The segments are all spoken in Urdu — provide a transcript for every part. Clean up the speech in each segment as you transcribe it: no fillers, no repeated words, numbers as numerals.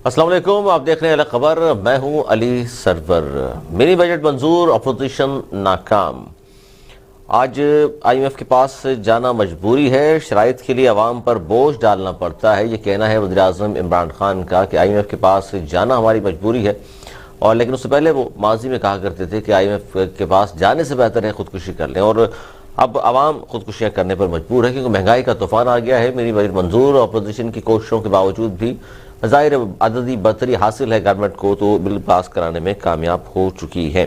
السلام علیکم، آپ دیکھ رہے ہیں الگ خبر، میں ہوں علی سرور۔ منی بجٹ منظور، اپوزیشن ناکام۔ آج آئی ایم ایف کے پاس جانا مجبوری ہے، شرائط کے لیے عوام پر بوجھ ڈالنا پڑتا ہے، یہ کہنا ہے وزیراعظم عمران خان کا کہ آئی ایم ایف کے پاس جانا ہماری مجبوری ہے۔ اور لیکن اس سے پہلے وہ ماضی میں کہا کرتے تھے کہ آئی ایم ایف کے پاس جانے سے بہتر ہے خودکشی کر لیں، اور اب عوام خودکشیاں کرنے پر مجبور ہے کیونکہ مہنگائی کا طوفان آ گیا ہے۔ منی بجٹ منظور، اپوزیشن کی کوششوں کے باوجود بھی ظاہر عددی برتری حاصل ہے گورنمنٹ کو، تو بل پاس کرانے میں کامیاب ہو چکی ہے۔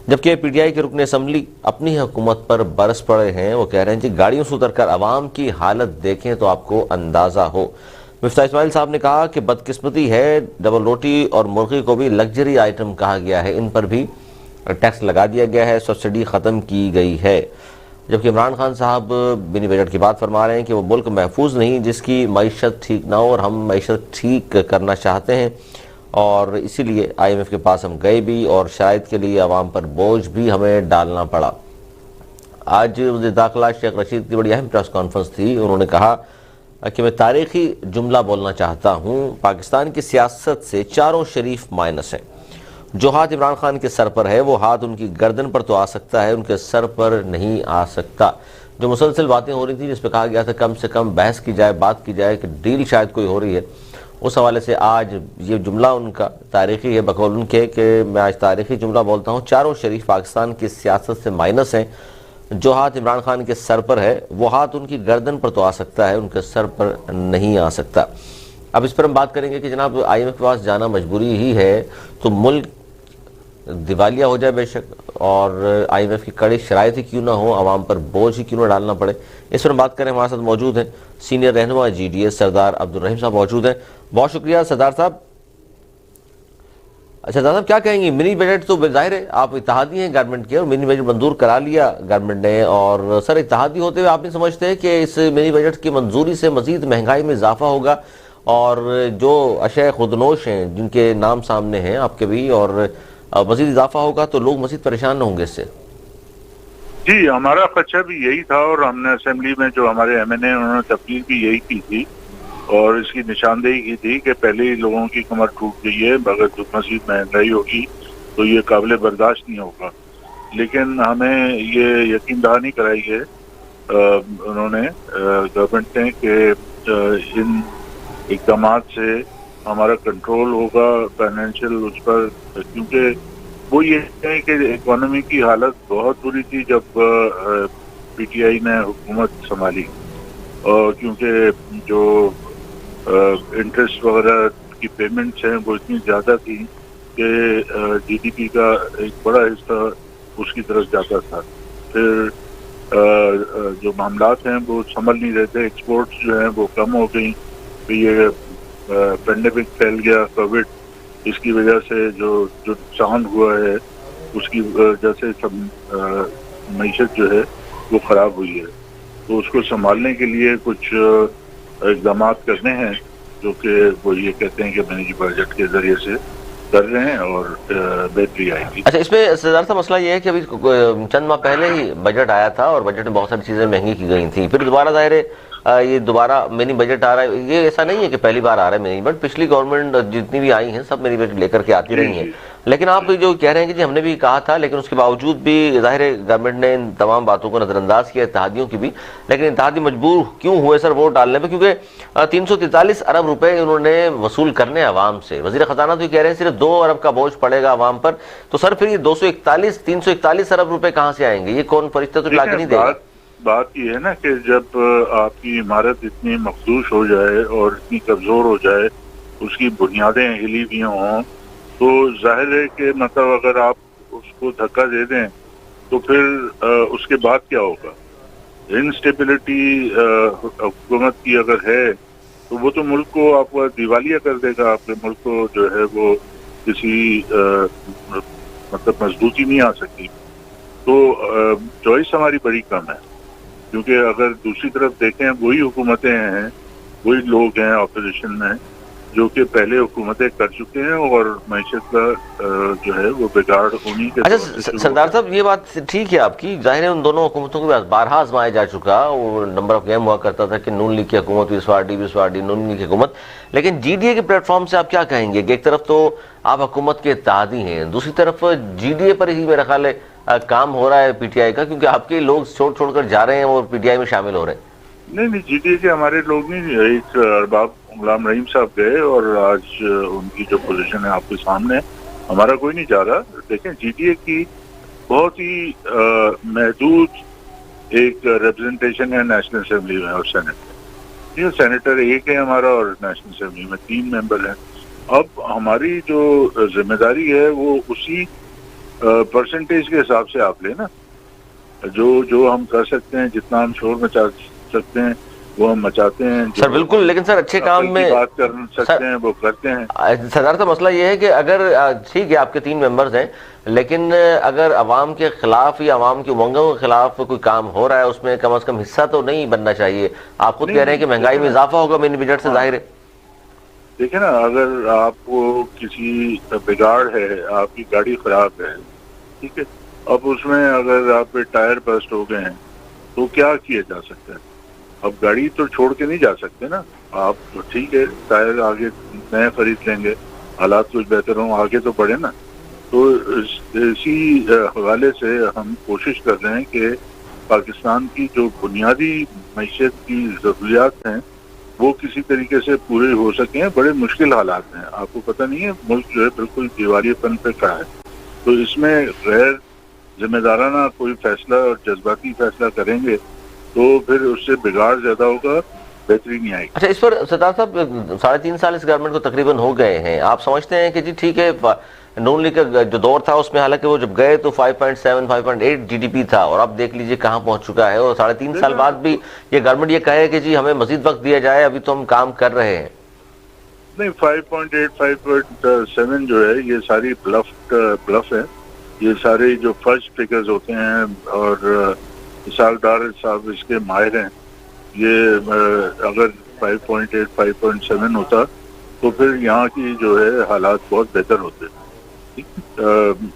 جبکہ پی ٹی آئی کے رکن اسمبلی اپنی حکومت پر برس پڑے ہیں، وہ کہہ رہے ہیں کہ گاڑیوں سے اتر کر عوام کی حالت دیکھیں تو آپ کو اندازہ ہو۔ مفتاح اسماعیل صاحب نے کہا کہ بدقسمتی ہے، ڈبل روٹی اور مرغی کو بھی لگژری آئٹم کہا گیا ہے، ان پر بھی ٹیکس لگا دیا گیا ہے، سبسڈی ختم کی گئی ہے۔ جبکہ عمران خان صاحب منی بجٹ کی بات فرما رہے ہیں کہ وہ ملک محفوظ نہیں جس کی معیشت ٹھیک نہ ہو، اور ہم معیشت ٹھیک کرنا چاہتے ہیں، اور اسی لیے آئی ایم ایف کے پاس ہم گئے بھی، اور شرائط کے لیے عوام پر بوجھ بھی ہمیں ڈالنا پڑا۔ آج وزیر داخلہ شیخ رشید کی بڑی اہم پریس کانفرنس تھی، انہوں نے کہا کہ میں تاریخی جملہ بولنا چاہتا ہوں، پاکستان کی سیاست سے چاروں شریف مائنس ہیں۔ جو ہاتھ عمران خان کے سر پر ہے وہ ہاتھ ان کی گردن پر تو آ سکتا ہے، ان کے سر پر نہیں آ سکتا۔ جو مسلسل باتیں ہو رہی تھی جس پہ کہا گیا تھا کم سے کم بحث کی جائے، بات کی جائے کہ ڈیل شاید کوئی ہو رہی ہے، اس حوالے سے آج یہ جملہ ان کا تاریخی ہے، بقول ان کے کہ میں آج تاریخی جملہ بولتا ہوں، چاروں شریف پاکستان کی سیاست سے مائنس ہیں۔ جو ہاتھ عمران خان کے سر پر ہے وہ ہاتھ ان کی گردن پر تو آ سکتا ہے، ان کے سر پر نہیں آ سکتا۔ اب اس پر ہم بات کریں گے کہ جناب آئی ایم ایف کے پاس جانا مجبوری ہی ہے، تو ملک دیوالیہ ہو جائے بے شک، اور آئی ایم ایف کی کڑی شرائط ہی کیوں نہ ہو، عوام پر بوجھ ہی کیوں نہ ڈالنا پڑے، اس پر ہم بات کریں۔ ہمارے ساتھ موجود ہیں سینئر رہنما جی ڈی ایس سردار عبدالرحیم صاحب موجود ہیں، بہت شکریہ سردار صاحب۔ اچھا سردار صاحب، کیا کہیں گے؟ منی بجٹ تو ظاہر ہے آپ اتحادی ہیں گورنمنٹ کے، اور منی بجٹ منظور کرا لیا گورنمنٹ نے، اور سر اتحادی ہوتے ہوئے آپ نہیں سمجھتے کہ اس منی بجٹ کی منظوری سے مزید مہنگائی میں اضافہ ہوگا، اور جو اشیاء خودنوش ہیں جن کے نام سامنے ہیں آپ کے بھی، اور مزید اضافہ ہوگا تو لوگ مزید پریشان نہ ہوں گے اس سے؟ جی، ہمارا خدشہ بھی یہی تھا، اور ہم نے اسمبلی میں جو ہمارے ایم این اے انہوں نے تقریر بھی یہی کی تھی، اور اس کی نشاندہی کی تھی کہ پہلے ہی لوگوں کی کمر ٹوٹ گئی ہے، مگر جو مزید مہنگائی ہوگی تو یہ قابل برداشت نہیں ہوگا۔ لیکن ہمیں یہ یقین دہانی کرائی ہے انہوں نے، گورنمنٹ نے، کہ ان اقدامات سے ہمارا کنٹرول ہوگا فائنینشیل اس پر، کیونکہ وہ یہ ہے کہ اکانومی کی حالت بہت بری تھی جب پی ٹی آئی نے حکومت سنبھالی، اور کیونکہ جو انٹرسٹ وغیرہ کی پیمنٹس ہیں وہ اتنی زیادہ تھی کہ جی ڈی پی کا ایک بڑا حصہ اس کی طرف جاتا تھا۔ پھر جو معاملات ہیں وہ سنبھل نہیں رہتے، ایکسپورٹس جو ہیں وہ کم ہو گئیں، پھر یہ پینڈیمک پھیل گیا کووڈ، اس کی وجہ سے جو نقصان ہوا ہے اس کی وجہ سے سب معیشت جو ہے وہ خراب ہوئی ہے۔ تو اس کو سنبھالنے کے لیے کچھ اقدامات کرنے ہیں جو کہ وہ یہ کہتے ہیں کہ منی بجٹ کے ذریعے سے کر رہے ہیں، اور بہتری آئے گی۔ اچھا، اس میں سردار صاحب مسئلہ یہ ہے کہ ابھی چند ماہ پہلے ہی بجٹ آیا تھا، اور بجٹ میں بہت ساری چیزیں مہنگی کی گئی تھیں، پھر دوبارہ ظاہر ہے یہ دوبارہ منی بجٹ آ رہا ہے۔ یہ ایسا نہیں ہے کہ پہلی بار آ رہا ہے منی بجٹ، پچھلی گورنمنٹ جتنی بھی آئی ہیں سب منی بجٹ لے کر کے آتی رہی ہیں، لیکن آپ جو کہہ رہے ہیں کہ جی ہم نے بھی کہا تھا، لیکن اس کے باوجود بھی ظاہر ہے گورنمنٹ نے ان تمام باتوں کو نظر انداز کیا، اتحادیوں کی بھی، لیکن اتحادی مجبور کیوں ہوئے سر ووٹ ڈالنے پہ؟ کیونکہ 343 ارب روپے انہوں نے وصول کرنے عوام سے، وزیر خزانہ تو یہ کہہ رہے ہیں صرف 2 ارب کا بوجھ پڑے گا عوام پر، تو سر پھر یہ 341 ارب روپے کہاں سے آئیں گے؟ یہ کون فرشتہ تو لا کے نہیں دے گا؟ بات یہ ہے نا کہ جب آپ کی عمارت اتنی مخدوش ہو جائے اور اتنی کمزور ہو جائے، اس کی بنیادیں ہلی ہوئی ہوں، تو ظاہر ہے کہ مطلب اگر آپ اس کو دھکا دے دیں تو پھر اس کے بعد کیا ہوگا؟ انسٹیبلٹی حکومت کی اگر ہے تو وہ تو ملک کو آپ کو دیوالیہ کر دے گا، آپ کے ملک کو جو ہے وہ کسی مطلب مضبوطی نہیں آ سکتی۔ تو چوائس ہماری بڑی کم ہے، کیونکہ اگر دوسری طرف دیکھیں وہی حکومتیں ہیں، وہی لوگ ہیں اپوزیشن میں، جو کہ پہلے حکومتیں کر چکے ہیں اور معیشت کا جو ہے وہ بگاڑ ہونی کے اچھا سردار صاحب یہ بات ٹھیک ہے آپ کی، ظاہر ہے ان دونوں حکومتوں کے پاس بارہا آزمایا جا چکا، وہ نمبر آف گیم ہوا کرتا تھا کہ نون لیگ کی حکومت بھی نون لیگ کی حکومت، لیکن جی ڈی اے کے پلیٹ فارم سے آپ کیا کہیں گے کہ ایک طرف تو آپ حکومت کے اتحادی ہیں، دوسری طرف جی ڈی اے پر ہی میرا خیال ہے کام ہو رہا ہے پی ٹی آئی کا، کیونکہ آپ کے لوگ چھوڑ کر جا رہے ہیں اور پی ٹی آئی میں شامل ہو رہے ہیں؟ نہیں جی ڈی اے کے ہمارے لوگ نہیں، ایک ارباب غلام رحیم صاحب گئے اور آج ان کی جو پوزیشن ہے آپ کے سامنے، ہمارا کوئی نہیں جا رہا۔ دیکھیں جی ڈی اے کی بہت ہی محدود ایک ریپرزنٹیشن ہے نیشنل اسمبلی میں اور سینٹ میں، یہ سینیٹر ایک ہے ہمارا اور نیشنل اسمبلی میں 3 ممبر ہیں۔ اب ہماری جو ذمہ داری ہے وہ اسی پرسنٹیج کے حساب سے آپ لیں نا، جو ہم کر سکتے ہیں، جتنا ہم شور مچا سکتے ہیں وہ ہم مچاتے ہیں، سر بالکل، لیکن سر اچھے کام میں بات کر سکتے ہیں وہ کرتے ہیں۔ سردار صاحب مسئلہ یہ ہے کہ اگر ٹھیک ہے آپ کے 3 ممبرز ہیں، لیکن اگر عوام کے خلاف یا عوام کی امنگوں کے خلاف کوئی کام ہو رہا ہے اس میں کم از کم حصہ تو نہیں بننا چاہیے۔ آپ خود کہہ رہے ہیں کہ مہنگائی میں اضافہ ہوگا منی بجٹ سے، ظاہر ہے۔ دیکھیں نا، اگر آپ کو کسی بگاڑ ہے، آپ کی گاڑی خراب ہے، ٹھیک ہے، اب اس میں اگر آپ کے ٹائر برسٹ ہو گئے ہیں تو کیا کیا جا سکتا ہے؟ اب گاڑی تو چھوڑ کے نہیں جا سکتے نا آپ، ٹھیک ہے ٹائر آگے نئے خرید لیں گے، حالات کچھ بہتر ہوں، آگے تو بڑھے نا۔ تو اسی حوالے سے ہم کوشش کر رہے ہیں کہ پاکستان کی جو بنیادی معیشت کی ضروریات ہیں وہ کسی طریقے سے پورے ہو سکیں۔ بڑے مشکل حالات ہیں، آپ کو پتہ نہیں ہے، ملک جو ہے بالکل دیوالیے پن پہ کھڑا ہے، تو اس میں غیر ذمہ دارانہ کوئی فیصلہ اور جذباتی فیصلہ کریں گے تو پھر اس سے بگاڑ زیادہ ہوگا، بہتری نہیں آئے گی۔ اچھا، اس پر سردار صاحب 3.5 سال اس گورنمنٹ کو تقریباً ہو گئے ہیں، آپ سمجھتے ہیں کہ جی ٹھیک ہے نون لیگ کا جو دور تھا اس میں حالانکہ وہ جب گئے تو 5.7 5.8 جی ڈی پی تھا، اور اب دیکھ لیجئے کہاں پہنچ چکا ہے، اور 3.5 سال بعد بھی یہ گورنمنٹ یہ کہے کہ جی ہمیں مزید وقت دیا جائے، ابھی تو ہم کام کر رہے ہیں۔ نہیں، 5.8 5.7 جو ہے یہ ساری بلف ہے، یہ سارے جو فرض فگرز ہوتے ہیں، اور اسحاق ڈار صاحب اس کے ماہر ہیں۔ یہ اگر 5.8 5.7 ہوتا تو پھر یہاں کی جو ہے حالات بہت بہتر ہوتے،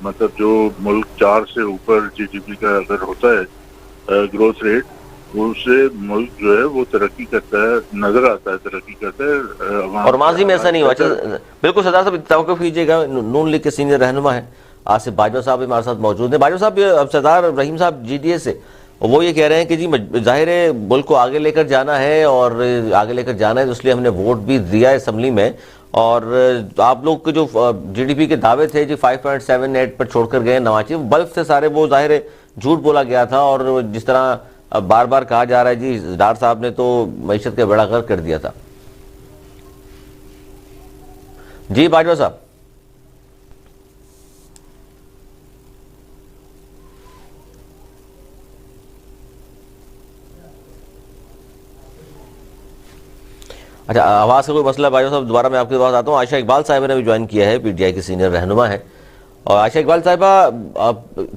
مطلب جو ملک 4 سے اوپر جی ڈی پی کا اگر ہوتا ہے گروتھ ریٹ، اس سے ملک جو ہے وہ ترقی کرتا ہے، نظر آتا ہے ترقی کرتا ہے، اور ماضی میں ایسا نہیں ہوا۔ بالکل سردار صاحب توقف کیجیے گا، نون لیگ کے سینئر رہنما ہیں آصف باجوہ صاحب ہمارے ساتھ موجود ہیں۔ باجوہ صاحب، اب سردار رحیم صاحب جی ڈی اے سے وہ یہ کہہ رہے ہیں کہ جی ظاہر ہے ملک کو آگے لے کر جانا ہے، اور آگے لے کر جانا ہے تو اس لیے ہم نے ووٹ بھی دیا ہے اسمبلی میں، اور آپ لوگ کے جو جی ڈی پی کے دعوے تھے جی 5.78 پر چھوڑ کر گئے نواز شریف، بلف سے سارے وہ ظاہر ہے جھوٹ بولا گیا تھا، اور جس طرح بار بار کہا جا رہا ہے جی ڈار صاحب نے تو معیشت کا بیڑا غرق کر دیا تھا۔ جی باجوہ صاحب۔ اچھا، آواز کا کوئی مسئلہ باجوہ صاحب، دوبارہ میں آپ کے پاس آتا ہوں۔ عائشہ اقبال صاحبہ نے بھی جوائن کیا ہے، پی ٹی آئی کی سینئر رہنما ہے، اور عائشہ اقبال صاحبہ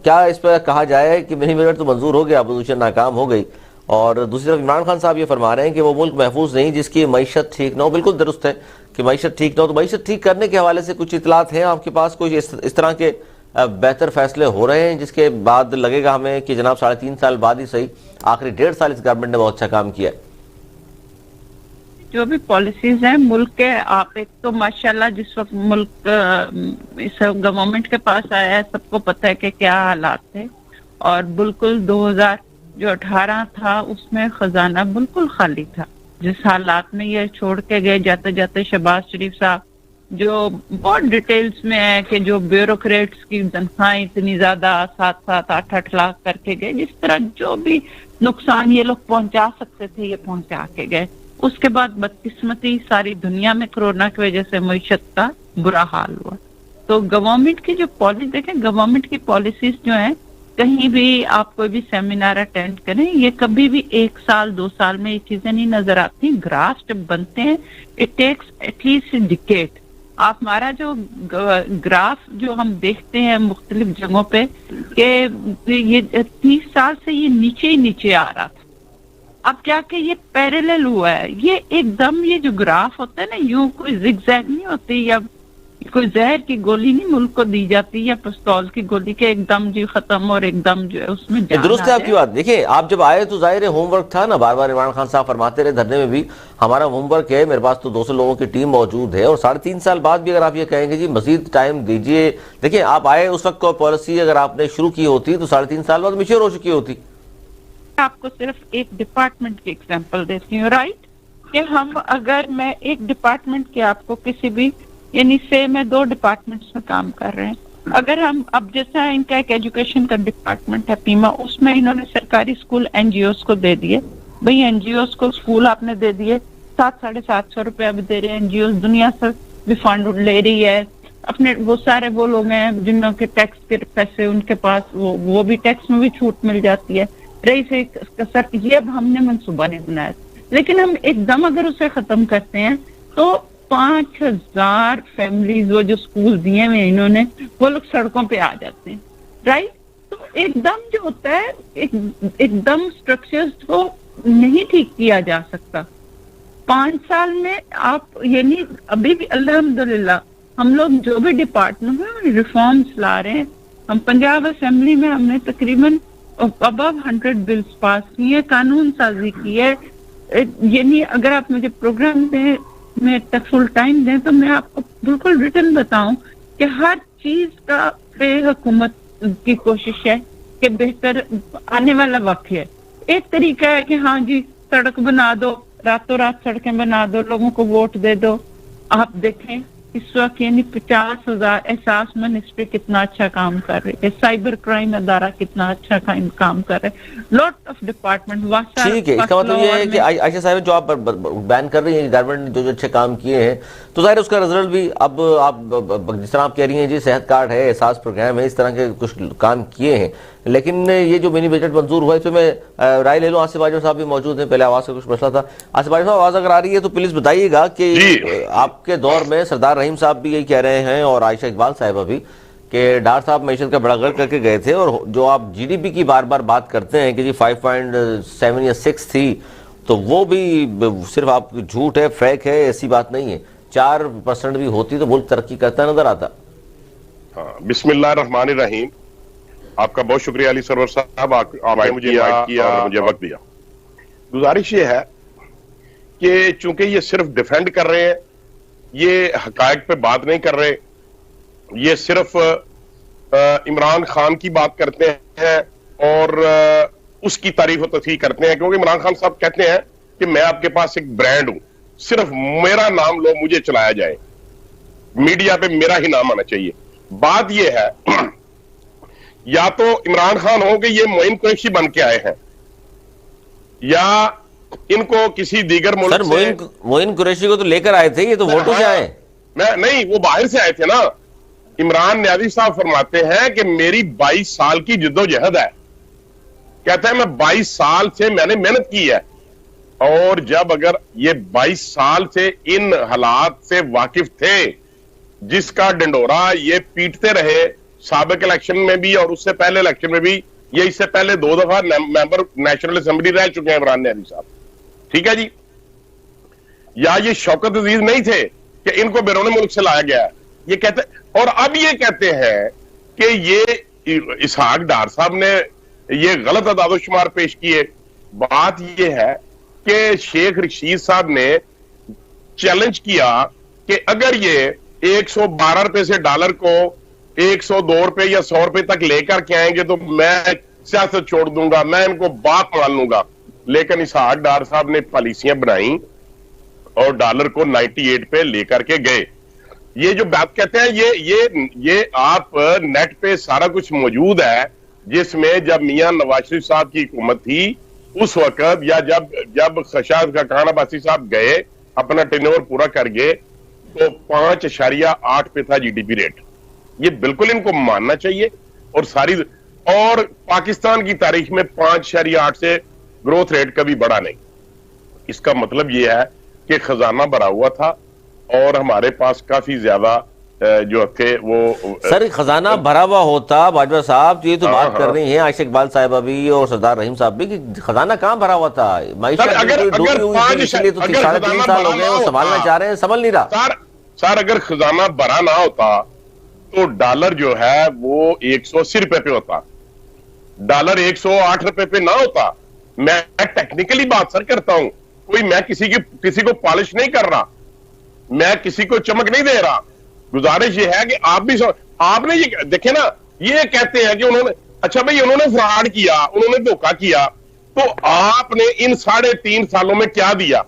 کیا اس پہ کہا جائے کہ منی بجٹ تو منظور ہو گیا، اپوزیشن ناکام ہو گئی، اور دوسری طرف عمران خان صاحب یہ فرما رہے ہیں کہ وہ ملک محفوظ نہیں جس کی معیشت ٹھیک نہ ہو۔ بالکل درست ہے کہ معیشت ٹھیک نہ ہو، تو معیشت ٹھیک کرنے کے حوالے سے کچھ اطلاعات ہیں آپ کے پاس؟ کوئی اس طرح کے بہتر فیصلے ہو رہے ہیں جس کے بعد لگے گا ہمیں کہ جناب 3.5 سال بعد ہی صحیح، آخری 1.5 سال اس گورنمنٹ نے بہت اچھا کام کیا ہے؟ جو بھی پالیسیز ہیں ملک کے، آپ ایک تو ماشاءاللہ جس وقت ملک اس گورنمنٹ کے پاس آیا ہے سب کو پتہ ہے کہ کیا حالات تھے، اور بالکل 2018 تھا اس میں خزانہ بالکل خالی تھا، جس حالات میں یہ چھوڑ کے گئے جاتے جاتے شہباز شریف صاحب، جو بہت ڈیٹیلز میں ہے کہ جو بیوروکریٹس کی تنخواہیں اتنی زیادہ 7-7 8-8 لاکھ کر کے گئے، جس طرح جو بھی نقصان یہ لوگ پہنچا سکتے تھے یہ پہنچا کے گئے۔ اس کے بعد بدقسمتی ساری دنیا میں کرونا کی وجہ سے معیشت کا برا حال ہوا، تو گورنمنٹ کی جو پالیسی دیکھیں، گورنمنٹ کی پالیسیز جو ہیں، کہیں بھی آپ کوئی بھی سیمینار اٹینڈ کریں، یہ کبھی بھی 1 سال 2 سال میں یہ چیزیں نہیں نظر آتی، گرافس جب بنتے ہیں it takes at least decade. آپ ہمارا جو گراف جو ہم دیکھتے ہیں مختلف جگہوں پہ کہ یہ 30 سال سے یہ نیچے ہی نیچے آ رہا تھا، اب جا کے یہ پیرالل ہوا ہے. یہ ایک دم یہ جو گراف ہوتا ہے نا یوں کوئی زگزیگ نہیں ہوتی یا کوئی زہر کی گولی نہیں ملک کو دی جاتی یا پستول کی گولی کے ایک دم جی ختم اور ایک دم جو ہے اس میں جان درست ہے آپ کی بات. دیکھیں آپ جب آئے تو ظاہر ہے ہوم ورک تھا نا, بار بار عمران خان صاحب فرماتے رہے دھرنے میں بھی ہمارا ہوم ورک ہے, میرے پاس تو 200 لوگوں کی ٹیم موجود ہے, اور 3.5 سال بعد بھی اگر آپ یہ کہیں گے جی مزید ٹائم دیجئے. دیکھیں آپ آئے اس وقت کوئی پالیسی اگر آپ نے شروع کی ہوتی تو 3.5 سال بعد میچور ہو چکی ہوتی. آپ کو صرف ایک ڈپارٹمنٹ کی ایگزامپل دیتی ہوں, رائٹ, کہ ہم اگر میں ایک ڈپارٹمنٹ کے آپ کو کسی بھی یعنی سے میں 2 ڈپارٹمنٹس میں کام کر رہے ہیں, اگر ہم اب جیسا ان کا ایک ایجوکیشن کا ڈپارٹمنٹ ہے پیما, اس میں انہوں نے سرکاری اسکول این جی اوز کو دے دیے. بھئی این جی اوز کو اسکول آپ نے دے دیے, 700-750 روپے بھی دے رہے ہیں این جی اوز, دنیا سے بھی فنڈ لے رہی ہے اپنے. وہ سارے وہ لوگ ہیں جنہوں کے ٹیکس کے پیسے ان کے پاس وہ بھی ٹیکس میں بھی چھوٹ مل جاتی ہے. رہی سے سر یہ اب ہم نے منصوبہ نہیں بنایا, لیکن ہم ایک دم اگر اسے ختم کرتے ہیں تو 5000 فیملیز وہ جو سکول دیے ہوئے انہوں نے وہ لوگ سڑکوں پہ آ جاتے ہیں, رائٹ. تو ایک دم جو ہوتا ہے ایک دم اسٹرکچرز کو نہیں ٹھیک کیا جا سکتا. 5 سال میں آپ یعنی ابھی بھی الحمدللہ ہم لوگ جو بھی ڈپارٹمنٹ میں ریفارمز لا رہے ہیں. ہم پنجاب اسمبلی میں ہم نے تقریباً ابو 100 بلز پاس کیے, قانون سازی کی ہے. یعنی اگر آپ مجھے پروگرام میں فل ٹائم دیں تو میں آپ کو بالکل ریٹن بتاؤں کہ ہر چیز کا پہ حکومت کی کوشش ہے کہ بہتر آنے والا وقت ہے. ایک طریقہ ہے کہ ہاں جی سڑک بنا دو, راتوں رات سڑکیں بنا دو, لوگوں کو ووٹ دے دو. آپ دیکھیں اس وقت یعنی 50,000 احساس منسٹری کتنا اچھا کام کر رہی ہے, سائبر کرائم ادارہ کتنا اچھا کام کر رہے ہیں, لاٹ آف ڈپارٹمنٹ. ٹھیک ہے, اس کا مطلب یہ ہے کہ عائشہ صاحب جو آپ بیان کر رہی ہیں گورنمنٹ نے جو اچھے کام کیے ہیں تو ظاہر اس کا رزلٹ بھی اب آپ جس طرح آپ کہہ رہی ہیں جی صحت کارڈ ہے, احساس پروگرام ہے, اس طرح کے کچھ کام کیے ہیں. لیکن یہ جو منی بجٹ منظور ہوا ہے اس پہ میں رائے لے لوں. آصف باجوہ صاحب بھی موجود ہیں, پہلے آواز کا کچھ مسئلہ تھا. آصف باجوہ صاحب آواز اگر آ رہی ہے تو پلیز بتائیے گا کہ آپ کے دور میں سردار رحیم صاحب بھی یہی کہہ رہے ہیں اور عائشہ اقبال صاحبہ بھی کہ ڈار صاحب معیشت کا بڑا غرق کر کے گئے تھے, اور جو آپ جی ڈی پی کی بار بار بات کرتے ہیں کہ جی 5.7 یا 6 تھی تو وہ بھی صرف آپ جھوٹ ہے, فیک ہے, ایسی بات نہیں ہے. 4% بھی ہوتی تو ملک ترقی کرتا نظر آتا. بسم اللہ الرحمن الرحیم. آپ کا بہت شکریہ علی سرور صاحب, آپ نے مجھے انوائٹ کیا اور مجھے وقت دیا. گزارش یہ ہے کہ چونکہ یہ صرف ڈیفینڈ کر رہے ہیں, یہ حقائق پہ بات نہیں کر رہے, یہ صرف عمران خان کی بات کرتے ہیں اور اس کی تعریف و تصحیح کرتے ہیں, کیونکہ عمران خان صاحب کہتے ہیں کہ میں آپ کے پاس ایک برانڈ ہوں, صرف میرا نام لو, مجھے چلایا جائے, میڈیا پہ میرا ہی نام آنا چاہیے. بات یہ ہے یا تو عمران خان ہو کہ یہ معین قریشی بن کے آئے ہیں, یا ان کو کسی دیگر ملک سر معین قریشی کو تو لے کر آئے تھے, یہ تو ووٹوں سے آئے. نہیں, وہ باہر سے آئے تھے نا. عمران نیازی صاحب فرماتے ہیں کہ میری 22 سال کی جدوجہد ہے, کہتا ہے میں 22 سال سے میں نے محنت کی ہے, اور جب اگر یہ 22 سال سے ان حالات سے واقف تھے جس کا ڈنڈورا یہ پیٹتے رہے سابق الیکشن میں بھی اور اس سے پہلے الیکشن میں بھی, یہ اس سے پہلے 2 دفعہ ممبر نیشنل اسمبلی رہ چکے ہیں عمران نیازی صاحب, ٹھیک ہے جی. یا یہ شوکت عزیز نہیں تھے کہ ان کو بیرون ملک سے لایا گیا ہے, یہ کہتے, اور اب یہ کہتے ہیں کہ یہ اسحاق ڈار صاحب نے یہ غلط اعداد و شمار پیش کیے. بات یہ ہے کہ شیخ رشید صاحب نے چیلنج کیا کہ اگر یہ 112 روپے سے ڈالر کو 102 روپے یا 100 روپے تک لے کر کے آئیں گے تو میں سیاست چھوڑ دوں گا, میں ان کو باپ مان لوں گا. لیکن اسحاق ڈار صاحب نے پالیسیاں بنائیں اور ڈالر کو 98 پہ لے کر کے گئے. یہ جو بات کہتے ہیں یہ آپ نیٹ پہ سارا کچھ موجود ہے, جس میں جب میاں نواز شریف صاحب کی حکومت تھی اس وقت, یا جب خشاد خاقان عباسی صاحب گئے اپنا ٹینور پورا کر گئے تو 5.8 پہ تھا جی ڈی پی ریٹ. یہ بالکل ان کو ماننا چاہیے. اور پاکستان کی تاریخ میں 5.8 سے گروتھ ریٹ کبھی بڑھا نہیں. اس کا مطلب یہ ہے کہ خزانہ بھرا ہوا تھا اور ہمارے پاس کافی زیادہ جو تھے وہ سر خزانہ بھرا ہوا ہوتا باجوہ صاحب، یہ تو بات کر رہی ہیں عائشہ اقبال صاحبہ بھی اور سردار رحیم صاحب بھی کہ خزانہ کہاں بھرا ہوا تھا، معیشت ڈوبی ہوئی تھی، اس لیے تو 3.5 سال ہو گئے وہ سنبھالنا چاہ رہے ہیں، سنبھل نہیں رہا۔ سر اگر خزانہ بھرا نہ ہوتا تو ڈالر جو ہے وہ 180 روپے پہ ہوتا، ڈالر 108 روپے پہ نہ ہوتا۔ میں ٹیکنیکلی بات سر کرتا ہوں، کوئی میں کسی کو پالش نہیں کر رہا، میں کسی کو چمک نہیں دے رہا۔ گزارش یہ ہے کہ آپ بھی آپ نے یہ دیکھیں نا، یہ کہتے ہیں کہ انہوں نے اچھا بھئی انہوں نے فراڈ کیا، انہوں نے دھوکہ کیا، تو آپ نے ان 3.5 سالوں میں کیا دیا؟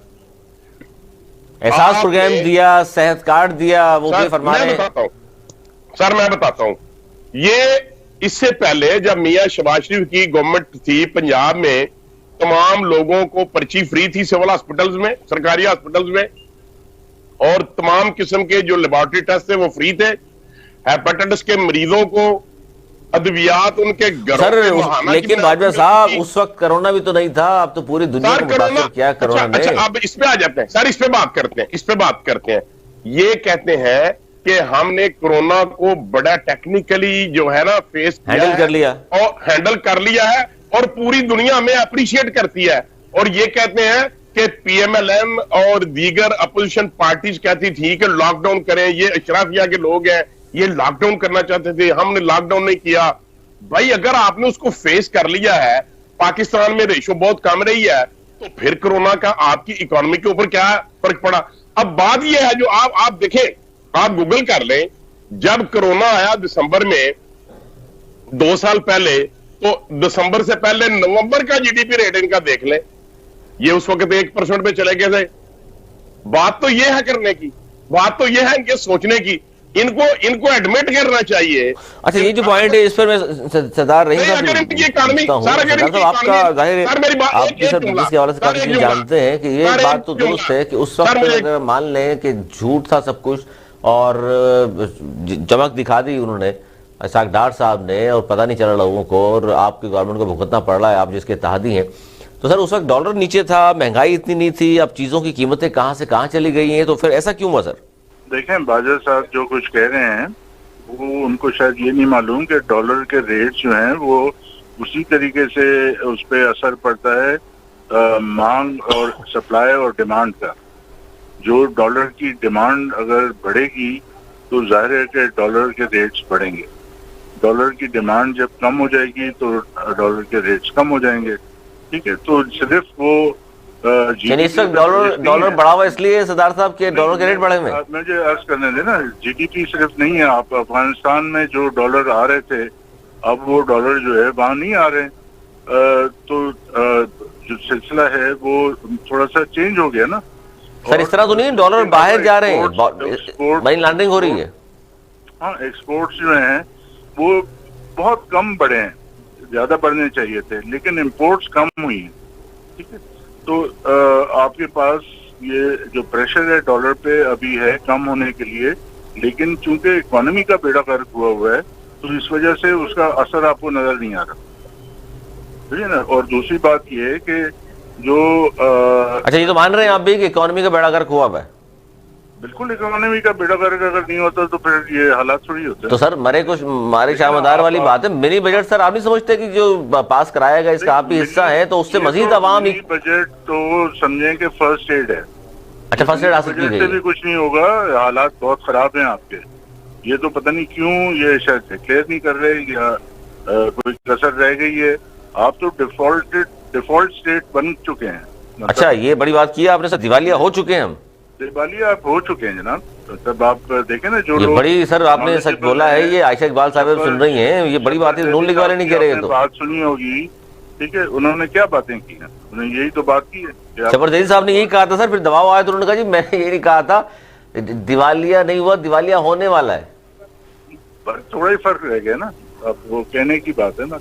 احساس پروگرام دیا، صحت کارڈ دیا، وہ بھی فرما رہے ہیں۔ سر میں بتاتا ہوں، یہ اس سے پہلے جب میاں شہباز شریف کی گورنمنٹ تھی پنجاب میں، تمام لوگوں کو پرچی فری تھی سول ہاسپٹلز میں، سرکاری ہاسپٹلز میں، اور تمام قسم کے جو لیبارٹری ٹیسٹ تھے وہ فری تھے۔ ہیپیٹائٹس کے مریضوں کو ادویات ان کے گھروں سر پہ مہانہ لیکن باجوہ صاحب اس وقت کرونا بھی تو نہیں تھا، اب تو پوری دنیا کو متاثر کیا کرونا نے۔ اچھا اب اس پہ آ جاتے ہیں سر، اس پہ بات کرتے ہیں۔ یہ کہتے ہیں کہ ہم نے کرونا کو بڑا ٹیکنیکلی جو ہے نا فیس ہینڈل کر لیا اور ہینڈل کر لیا ہے، اور پوری دنیا میں اپریشیٹ کرتی ہے، اور یہ کہتے ہیں کہ پی ایم ایل ایم اور دیگر اپوزیشن پارٹیز کہتی تھی کہ لاک ڈاؤن کریں، یہ اشرافیہ کے لوگ ہیں، یہ لاک ڈاؤن کرنا چاہتے تھے، ہم نے لاک ڈاؤن نہیں کیا۔ بھائی اگر آپ نے اس کو فیس کر لیا ہے، پاکستان میں ریشو بہت کم رہی ہے، تو پھر کرونا کا آپ کی اکانومی کے اوپر کیا فرق پڑا؟ اب بات یہ ہے جو آپ دیکھیں، آپ گوگل کر لیں، جب کرونا آیا دسمبر میں 2 سال پہلے، تو دسمبر سے پہلے نومبر کا G D P rate in کا دیکھ لیں، یہ اس وقت 1% پہ چلے گئے تھے۔ بات تو یہ ہے کرنے کی، بات تو یہ ہے ان کے سوچنے کی، ان کو ایڈمٹ کرنا چاہیے۔ اچھا یہ جو پوائنٹ ہے اس پر میں سردار رحیم صاحب آپ کا ظاہر ہے آپ کی سر بزنس کے حوالے سے کافی چیز جانتے ہیں کہ یہ بات تو درست ہے کہ اس وقت اگر مان لیں کہ جھوٹ تھا سب کچھ اور چمک دکھا دی انہوں نے اسحاق ڈار صاحب نے، اور پتہ نہیں چلا لوگوں کو، اور آپ کی گورنمنٹ کو بھگتنا پڑ رہا ہے، آپ جس کے اتحادی ہیں، تو سر اس وقت ڈالر نیچے تھا، مہنگائی اتنی نہیں تھی، اب چیزوں کی قیمتیں کہاں سے کہاں چلی گئی ہیں، تو پھر ایسا کیوں ہوا سر؟ دیکھیں باجوہ صاحب جو کچھ کہہ رہے ہیں وہ ان کو شاید یہ نہیں معلوم کہ ڈالر کے ریٹ جو ہیں وہ اسی طریقے سے اس پہ اثر پڑتا ہے مانگ اور سپلائی اور ڈیمانڈ کا۔ جو ڈالر کی ڈیمانڈ اگر بڑھے گی تو ظاہر ہے کہ ڈالر کے ریٹس بڑھیں گے، ڈالر کی ڈیمانڈ جب کم ہو جائے گی تو ڈالر کے ریٹس کم ہو جائیں گے، ٹھیک ہے؟ تو صرف وہ یعنی اس وقت ڈالر بڑھا ہوا اس لیے سردار صاحب کے ڈالر کے ریٹ بڑھے ہوئے؟ مجھے عرض کرنے دیں نا، جی ڈی پی صرف نہیں ہے، آپ افغانستان میں جو ڈالر آ رہے تھے اب وہ ڈالر جو ہے وہاں نہیں آ رہے، تو جو سلسلہ ہے وہ تھوڑا سا چینج ہو گیا نا۔ سر اس طرح تو نہیں ڈالر باہر جا رہے ہیں، منی لانڈرنگ ہو رہی ہے؟ ہاں ایکسپورٹس جو ہیں وہ بہت کم بڑھے ہیں، زیادہ بڑھنے چاہیے تھے، لیکن امپورٹس کم ہوئی ہیں، ٹھیک ہے؟ تو آپ کے پاس یہ جو پریشر ہے ڈالر پہ ابھی ہے کم ہونے کے لیے، لیکن چونکہ اکانومی کا بیڑا غرق ہوا ہے تو اس وجہ سے اس کا اثر آپ کو نظر نہیں آ رہا، ٹھیک ہے نا؟ اور دوسری بات یہ ہے کہ جو اچھا یہ تو مان رہے ہیں آپ بھی کہ اکانومی کا بیڑا غرق ہوا ہے؟ بالکل اکانومی کا بیڑا غرق اگر نہیں ہوتا تو پھر یہ حالات تھوڑی ہوتے ہیں۔ تو سر مرے کچھ مارے شامدار والی بات ہے، منی بجٹ سر آپ نہیں سمجھتے کہ جو پاس کرایا گا اس کا آپ بھی حصہ ہے، تو اس سے مزید عوام منی بجٹ تو سمجھیں کہ فرسٹ ایڈ ہے۔ اچھا فرسٹ ایڈ حاصل کی گئی سے بھی کچھ نہیں ہوگا، حالات بہت خراب ہیں آپ کے، یہ تو پتہ نہیں کیوں یہ شاید ڈکلیئر نہیں کر رہے یا کوئی کسر رہ گئی ہے، آپ تو ڈیفالٹ اسٹیٹ بن چکے ہیں۔ اچھا یہ بڑی بات کی آپ نے سر، دیوالیہ ہو چکے ہیں ہم، دیوالیہ آپ ہو چکے ہیں جناب۔ تب آپ دیکھیں نا جو یہ بڑی سر آپ نے سچ بولا ہے، یہ عائشہ اقبال صاحب سن رہی ہیں، یہ بڑی بات ہے، نون لیگ والے نہیں کہہ رہے، تو بات سنی ہوگی، ٹھیک ہے؟ انہوں نے کیا باتیں کی ہیں؟ انہوں نے یہی تو بات کی ہے۔ زبردستی صاحب نے یہی کہا تھا سر، پھر دباؤ آیا تو انہوں نے کہا جی میں یہ نہیں کہا تھا، دیوالیہ نہیں ہوا، دیوالیہ ہونے والا ہے، تھوڑا ہی فرق رہ گیا نا، اب وہ کہنے کی بات ہے نا۔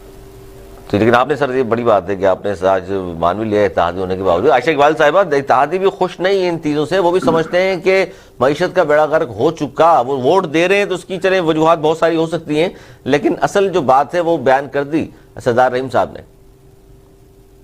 لیکن آپ نے سر یہ بڑی بات ہے کہ آپ نے آج مان بھی لیا اتحادی ہونے کے باوجود۔ عائشہ اقبال صاحبہ اتحادی بھی خوش نہیں ان چیزوں سے، وہ بھی سمجھتے ہیں کہ معیشت کا بیڑا غرق ہو چکا، وہ ووٹ دے رہے ہیں تو اس کی چلیں وجوہات بہت ساری ہو سکتی ہیں، لیکن اصل جو بات ہے وہ بیان کر دی سردار رحیم صاحب نے۔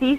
30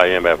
IMF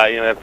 IMF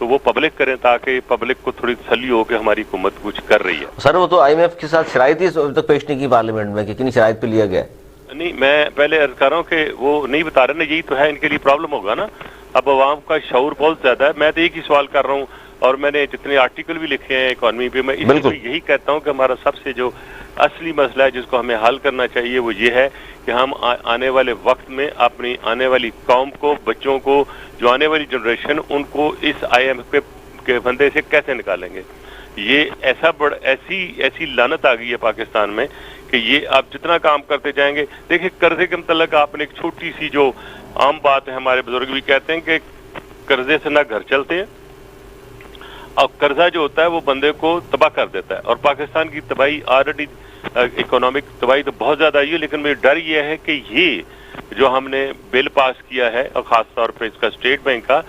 تو وہ پبلک کریں تاکہ پبلک کو تھوڑی تسلی ہو کہ ہماری حکومت کچھ کر رہی ہے. سر وہ تو IMF کے ساتھ شرائط ہی اب تک پیش نہیں کی پارلیمنٹ میں کہ کتنی شرائط پہ لیا گیا ہے. نہیں, میں پہلے عرض کر رہا ہوں کہ وہ نہیں بتا رہے نا, یہی تو ہے ان کے لیے پرابلم ہوگا نا. اب عوام کا شعور بہت زیادہ ہے. میں تو ایک ہی سوال کر رہا ہوں, اور میں نے جتنے آرٹیکل بھی لکھے ہیں اکانومی پہ, میں اس کو یہی کہتا ہوں کہ ہمارا سب سے جو اصلی مسئلہ ہے جس کو ہمیں حل کرنا چاہیے وہ یہ ہے کہ ہم آنے والے وقت میں اپنی آنے والی قوم کو, بچوں کو, جو آنے والی جنریشن, ان کو اس IMF کے فندے سے کیسے نکالیں گے. یہ ایسی لعنت آ گئی ہے پاکستان میں کہ یہ آپ جتنا کام کرتے جائیں گے. دیکھیں قرضے کے متعلق آپ نے ایک چھوٹی سی جو عام بات ہے, ہمارے بزرگ بھی کہتے ہیں کہ قرضے سے نہ گھر چلتے ہیں, اور قرضہ جو ہوتا ہے وہ بندے کو تباہ کر دیتا ہے. اور پاکستان کی تباہی آلریڈی اکنامک تباہی تو بہت زیادہ آئی ہے, لیکن میرا ڈر یہ ہے کہ یہ جو ہم نے بل پاس کیا ہے, اور خاص طور پہ اس کا اسٹیٹ بینک کا,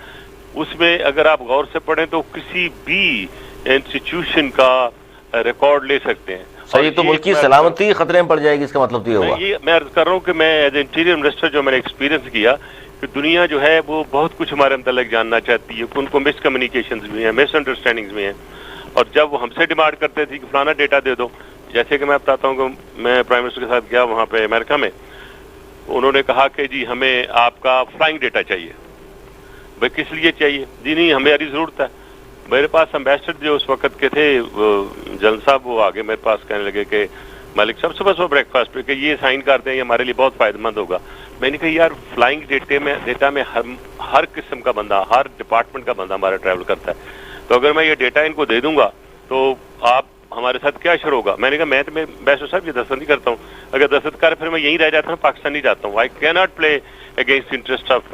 اس میں اگر آپ غور سے پڑھیں تو کسی بھی انسٹیٹیوشن کا ریکارڈ لے سکتے ہیں. صحیح, تو ملک کی سلامتی خطرے میں پڑ جائے گی, اس کا مطلب یہ ہوگا. میں عرض کر رہا ہوں کہ میں ایز انٹیریئر منسٹر جو میں نے ایکسپیرینس کیا کہ دنیا جو ہے وہ بہت کچھ ہمارے متعلق جاننا چاہتی ہے, ان کو مس کمیونیکیشنز بھی ہیں, مس انڈرسٹینڈنگز بھی ہیں. اور جب وہ ہم سے ڈیمانڈ کرتے تھے کہ فلانا ڈیٹا دے دو, جیسے کہ میں بتاتا ہوں کہ میں پرائم منسٹر کے ساتھ گیا وہاں پہ امریکہ میں, انہوں نے کہا کہ جی ہمیں آپ کا فلائنگ ڈیٹا چاہیے. بھائی کس لیے چاہیے؟ جی نہیں ہماری ضرورت ہے. میرے پاس امبیسڈر جو اس وقت کے تھے جنرل صاحب, وہ آگے میرے پاس کہنے لگے کہ مالک صاحب صبح بریک فاسٹ پہ کہ یہ سائن کر دیں, یہ ہمارے لیے بہت فائدہ مند ہوگا. میں نے کہا یار فلائنگ ڈیٹا میں ہر قسم کا بندہ, ہر ڈپارٹمنٹ کا بندہ ہمارا ٹریول کرتا ہے, تو اگر میں یہ ڈیٹا ان کو دے دوں گا تو آپ ہمارے ساتھ کیا شروع ہوگا. میں نے کہا میں تو بیسو صاحب یہ دستخط نہیں کرتا ہوں, اگر دستخط کر پھر میں یہیں رہ جاتا ہوں, پاکستان نہیں جاتا ہوں. آئی کی not play against interest of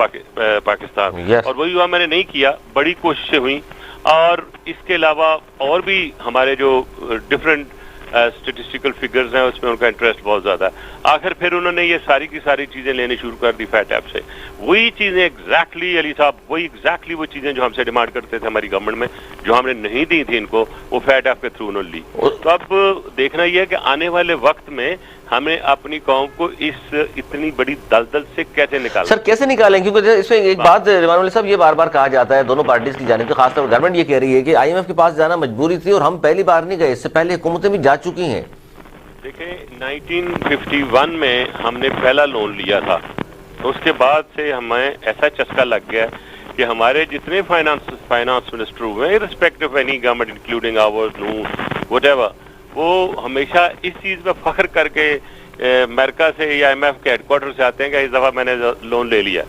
Pakistan. اور وہی ہوا, میں نے نہیں کیا, بڑی کوششیں ہوئیں. اور اس کے علاوہ اور بھی ہمارے جو ڈفرینٹ اسٹیٹسٹیکل فگرز ہیں اس میں ان کا انٹرسٹ بہت زیادہ ہے. آخر پھر انہوں نے یہ ساری کی ساری چیزیں لینے شروع کر دی فیٹ ایپ سے. وہی چیزیں ایگزیکٹلی علی صاحب, وہی ایگزیکٹلی وہ چیزیں جو ہم سے ڈیمانڈ کرتے تھے ہماری گورنمنٹ میں, جو ہم نے نہیں دی تھی ان کو, وہ فیٹ ایپ کے تھرو انہوں نے لی. تو اب دیکھنا یہ ہے کہ آنے والے وقت میں ہمیں اپنی قوم کو اس اتنی بڑی دلدل سے کیسے نکالیں. سر کیسے نکالیں, کیونکہ اس میں ایک بات رضوان علی صاحب یہ بار بار کہا جاتا ہے دونوں پارٹیز کی جانب سے, خاص طور پر گورنمنٹ یہ کہہ رہی ہے کہ IMF کے پاس جانا مجبوری تھی اور ہم پہلی بار نہیں گئے, اس سے پہلے حکومتیں بھی جا چکی ہیں. دیکھیں 1951 میں ہم نے پہلا لون لیا تھا, تو اس کے بعد سے ہمیں ایسا چسکا لگ گیا کہ ہمارے جتنے فائنانس منسٹر ہوئے ہیں respect of any government including ours no whatever, وہ ہمیشہ اس چیز پہ فخر کر کے امریکہ سے یا IMF کے ہیڈ کوارٹر سے آتے ہیں کہ اس دفعہ میں نے لون لے لیا.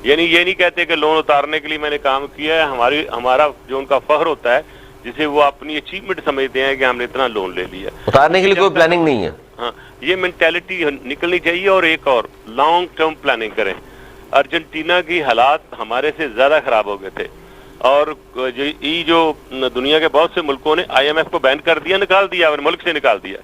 یعنی یہ نہیں کہتے کہ لون اتارنے کے لیے میں نے کام کیا ہے. ہمارا جو ان کا فخر ہوتا ہے جسے وہ اپنی اچیومنٹ سمجھتے ہیں کہ ہم نے اتنا لون لے لیا, اتارنے کے لیے کوئی پلاننگ نہیں ہے. ہاں, یہ مینٹیلٹی نکلنی چاہیے. اور ایک اور لانگ ٹرم پلاننگ کریں. ارجنٹینا کی حالات ہمارے سے زیادہ خراب ہو گئے تھے, اور جو دنیا کے بہت سے ملکوں نے IMF کو بین کر دیا, نکال دیا, اور ملک سے نکال دیا.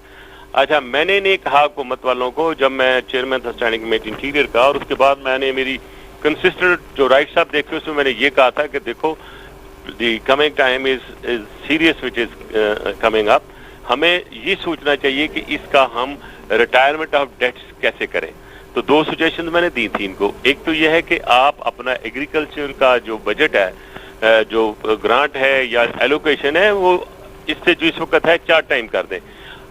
اچھا, میں نے نہیں کہا حکومت والوں کو, جب میں چیئرمین تھا اسٹینڈنگ کمیٹی انٹیریئر کا, اور اس کے بعد میں نے میری کنسسٹنٹ جو رائٹ صاحب دیکھے اس میں نے یہ کہا تھا کہ دیکھو the coming time is serious which is coming up. ہمیں یہ سوچنا چاہیے کہ اس کا ہم ریٹائرمنٹ آف ڈیٹس کیسے کریں. تو دو سجیشن میں نے دی تھی ان کو. ایک تو یہ ہے کہ آپ اپنا ایگریکلچر کا جو بجٹ ہے, جو گرانٹ ہے یا ایلوکیشن ہے, وہ اس سے جو اس وقت ہے 4 ٹائم کر دیں.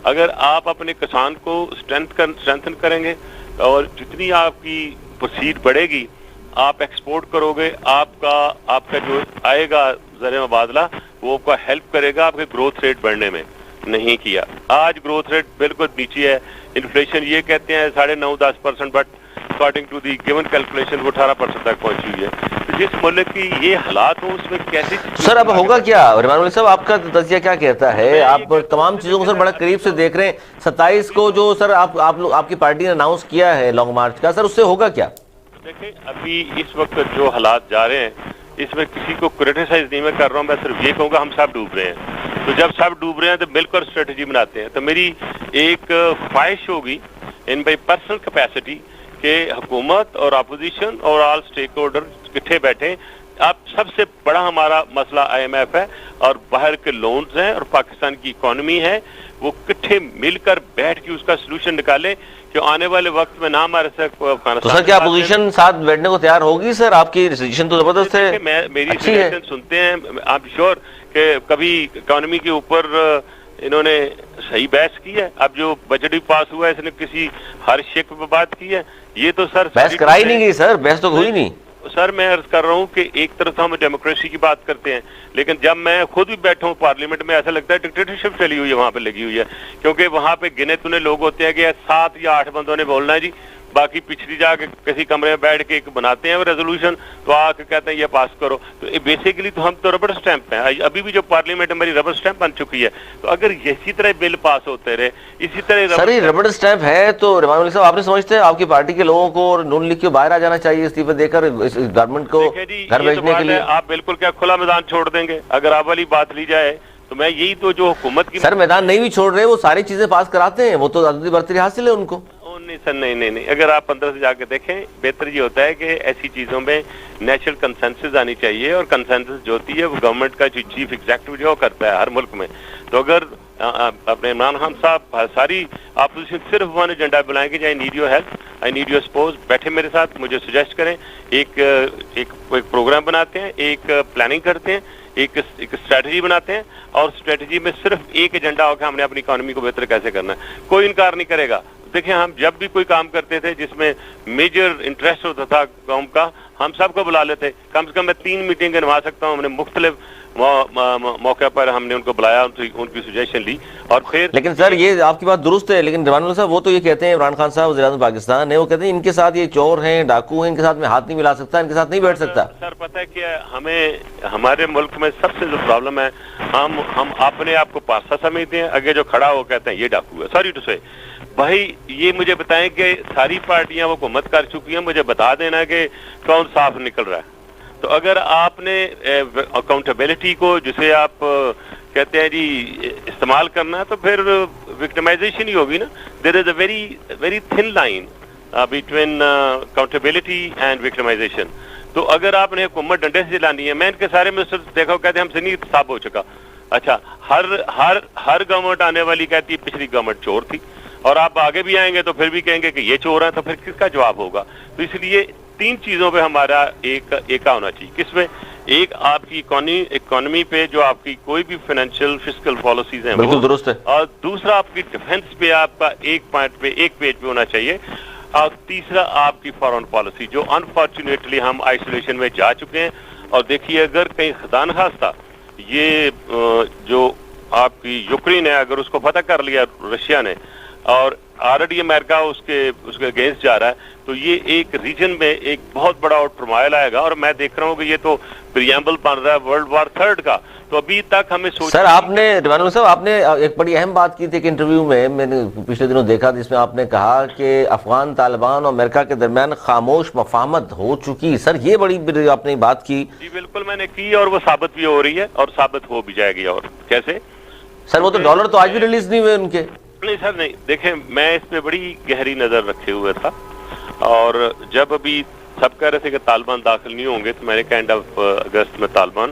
اگر آپ اپنے کسان کو اسٹرینتھن کریں گے اور جتنی آپ کی پروسیڈ بڑھے گی, آپ ایکسپورٹ کرو گے, آپ کا جو آئے گا زر مبادلہ وہ آپ کا ہیلپ کرے گا آپ کے گروتھ ریٹ بڑھنے میں. نہیں کیا, آج گروتھ ریٹ بالکل نیچے ہے. انفلیشن یہ کہتے ہیں 9.5-10%, but according to the given calculation وہ 18% تک پہنچی ہوئی ہے. جس ملک کی یہ حالات ہو اس میں کیسے سر اب ہوگا کیا؟ رحمان علی صاحب آپ کا تجزیہ کیا کہتا ہے؟ آپ تمام چیزوں کو سر بڑا قریب سے دیکھ رہے ہیں. 27 کو جو سر آپ کی پارٹی نے اناؤنس کیا ہے لانگ مارچ کا, سر اس سے ہوگا کیا؟ دیکھیں ابھی اس وقت جو حالات جا رہے ہیں اس میں کسی کو کرٹیسائز نہیں میں کر رہا ہوں, میں صرف یہ کہوں گا ہم سب ڈوب رہے ہیں. تو جب سب ڈوب رہے ہیں تو مل کر اسٹریٹجی بناتے ہیں. تو میری ایک خواہش ہوگی ان بائی پرسنل کیپیسٹی کہ حکومت اور اپوزیشن اور آل اسٹیک ہولڈر اکٹھے بیٹھیں. اب سب سے بڑا ہمارا مسئلہ IMF ہے اور باہر کے لونز ہیں اور پاکستان کی اکانومی ہے, وہ اکٹھے مل کر بیٹھ کے اس کا سلوشن نکالیں کہ آنے والے وقت میں نہ ہمارے ساتھ تو سر کیا اپوزیشن ساتھ بیٹھنے کو تیار ہوگی سر؟ آپ کی ڈیسیژن تو زبردست ہے، میری سجیشن سنتے ہیں آپ شور کہ کبھی اکانومی کے اوپر انہوں نے صحیح بحث کی ہے؟ اب جو بجٹ بھی پاس ہوا ہے اس نے کسی ہر شک پہ بات کی ہے؟ یہ تو سر بحث کرائی نہیں گئی سر، بحث تو ہوئی نہیں سر. میں عرض کر رہا ہوں کہ ایک طرف ہم ڈیموکریسی کی بات کرتے ہیں، لیکن جب میں خود بھی بیٹھا ہوں پارلیمنٹ میں ایسا لگتا ہے ڈکٹیٹرشپ چلی ہوئی ہے وہاں پہ لگی ہوئی ہے، کیونکہ وہاں پہ گنے تنے لوگ ہوتے ہیں کہ 7 یا 8 بندوں نے بولنا ہے جی، باقی پچھلی جا کے کسی کمرے میں بیٹھ کے ایک بناتے ہیں ریزولوشن تو آ کے کہتے ہیں یہ پاس کرو. تو بیسیکلی تو ہم تو ربڑ اسٹیمپ ہیں، ابھی بھی جو پارلیمنٹ ہماری ربڑ اسٹیمپ بن چکی ہے. تو اگر اسی طرح بل پاس ہوتے رہے اسی طرح سر، یہ ربڑ اسٹیمپ ہے تو رحمان ملک صاحب آپ نے سمجھتے ہیں آپ کی پارٹی کے لوگوں کو اور نون لیگ کو باہر آ جانا چاہیے استعفے دے کر گورنمنٹ کو گھر بھیجنے کے لیے؟ آپ بالکل کیا کھلا میدان چھوڑ دیں گے اگر آپ والی بات لی جائے؟ تو میں یہی تو جو حکومت کی سر میدان نہیں بھی چھوڑ رہے، وہ ساری چیزیں پاس کراتے ہیں، وہ تو عددی برتری حاصل ہے ان کو. نہیں سر، نہیں، اگر آپ اندر سے جا کے دیکھیں بہتر یہ ہوتا ہے کہ ایسی چیزوں میں نیچرل کنسنسس آنی چاہیے، اور کنسنسس جو ہوتی ہے وہ گورنمنٹ کا جو چیف ایگزیکٹو جو کرتا ہے ہر ملک میں. تو اگر اپنے عمران خان صاحب ساری اپوزیشن صرف ون ایجنڈا بلائیں گے، I need your help, I need your support, بیٹھے میرے ساتھ مجھے سجیسٹ کریں، ایک پروگرام بناتے ہیں، ایک پلاننگ کرتے ہیں، ایک اسٹریٹجی بناتے ہیں، اور اسٹریٹجی میں صرف ایک ایجنڈا ہو کہ ہم نے اپنی اکانومی کو بہتر کیسے کرنا ہے. کوئی انکار نہیں کرے گا. دیکھیں ہم جب بھی کوئی کام کرتے تھے جس میں میجر انٹرسٹ ہوتا تھا قوم کا، ہم سب کو بلا لیتے. کم سے کم میں 3 میٹنگ گنوا سکتا ہوں، ہم نے مختلف موقع پر ہم نے ان کو بلایا، ان کی سجیشن لی، اور پھر لیکن سر یہ آپ کی بات درست ہے، لیکن رحمان ملک صاحب وہ تو یہ کہتے ہیں، عمران خان صاحب وزیر اعظم پاکستان ہے، وہ کہتے ہیں ان کے ساتھ یہ چور ہیں، ڈاکو ہیں، ان کے ساتھ میں ہاتھ نہیں ملا سکتا، ان کے ساتھ نہیں بیٹھ سکتا. سر پتہ ہے کہ ہمیں ہمارے ملک میں سب سے جو پرابلم ہے، ہم اپنے آپ کو پاسا سمجھتے ہیں، آگے جو کھڑا ہو کہتے ہیں یہ ڈاکو ہے. سوری ٹو سے بھائی یہ مجھے بتائیں کہ ساری پارٹیاں وہ حکومت کر چکی ہیں، مجھے بتا دینا کہ کون صاف نکل رہا ہے. تو اگر آپ نے اکاؤنٹیبلٹی کو جسے آپ کہتے ہیں جی استعمال کرنا ہے تو پھر وکٹمائزیشن ہی ہوگی نا. There is a very thin line between accountability and victimization. تو اگر آپ نے حکومت ڈنڈے سے چلانی ہے، میں ان کے سارے منسٹر دیکھو کہتے ہیں ہم سے نہیں احتساب ہو چکا. اچھا ہر گورنمنٹ آنے والی کہتی ہے پچھلی گورنمنٹ چور تھی، اور آپ آگے بھی آئیں گے تو پھر بھی کہیں گے کہ یہ چور ہے، تو پھر کس کا جواب ہوگا؟ تو اس لیے 3 چیزوں پہ ہمارا ایک ہونا چاہیے. کس میں؟ ایک آپ کی اکانومی پہ جو آپ کی کوئی بھی فائنینشیل فسکل پالیسیز ہیں بالکل درست ہے، اور دوسرا آپ کی ڈیفنس پہ آپ کا ایک پوائنٹ پہ ایک پیج پہ ہونا چاہیے، اور تیسرا آپ کی فارن پالیسی جو انفارچونیٹلی ہم آئسولیشن میں جا چکے ہیں. اور دیکھیے اگر کہیں خدا نخواستہ یہ جو آپ کی یوکرین ہے اگر اس کو فتح کر لیا رشیا نے، اور آلریڈی امریکہ اس کے اگینسٹ جا رہا ہے، تو یہ ایک ریجن میں ایک بہت بڑا ٹرمائل آئے گا. اور میں دیکھ رہا ہوں کہ یہ تو پریامبل بن رہا ہے ورلڈ وار 3 کا. تو ابھی تک ہمیں سر آپ نے رحمان ملک صاحب آپ نے ایک بڑی اہم بات کی تھی کہ انٹرویو میں نے پچھلے دنوں دیکھا جس میں آپ نے کہا کہ افغان طالبان اور امریکہ کے درمیان خاموش مفاہمت ہو چکی. سر یہ بڑی آپ نے بات کی. جی بالکل میں نے کی، اور وہ ثابت بھی ہو رہی ہے اور ثابت ہو بھی جائے گی. اور کیسے سر؟ وہ تو ڈالر تو آج بھی ریلیز نہیں ہوئے ان کے. نہیں سر نہیں، دیکھیں میں اس پہ بڑی گہری نظر رکھے ہوئے تھا، اور جب ابھی سب کہہ رہے تھے کہ طالبان داخل نہیں ہوں گے تو میں نے کہا اینڈ آف اگست میں طالبان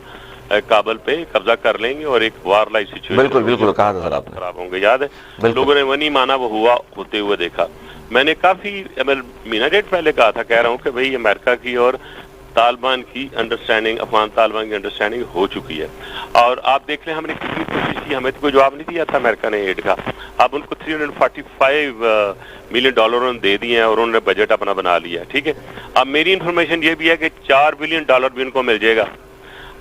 کابل پہ قبضہ کر لیں گے اور ایک وار لائک سچویشن بالکل کہا تھا سر آپ نے، خراب ہوں گے. یاد ہے لوگوں نے وہ نہیں مانا، وہ ہوا ہوتے ہوئے دیکھا. میں نے کافی مہینہ ڈیڑھ پہلے کہا تھا، کہہ رہا ہوں کہ بھئی امریکہ کی اور طالبان کی انڈرسٹینڈنگ، افغان طالبان کی انڈرسٹینڈنگ ہو چکی ہے. اور آپ دیکھ لیں ہم نے کتنی کوشش کی، ہمیں تو کوئی جواب نہیں دیا تھا امریکہ نے ایڈ کا. اب ان کو $345 ملین دے دیے ہیں اور انہوں نے بجٹ اپنا بنا لیا. ٹھیک ہے، اب میری انفارمیشن یہ بھی ہے کہ $4 بلین بھی ان کو مل جائے گا.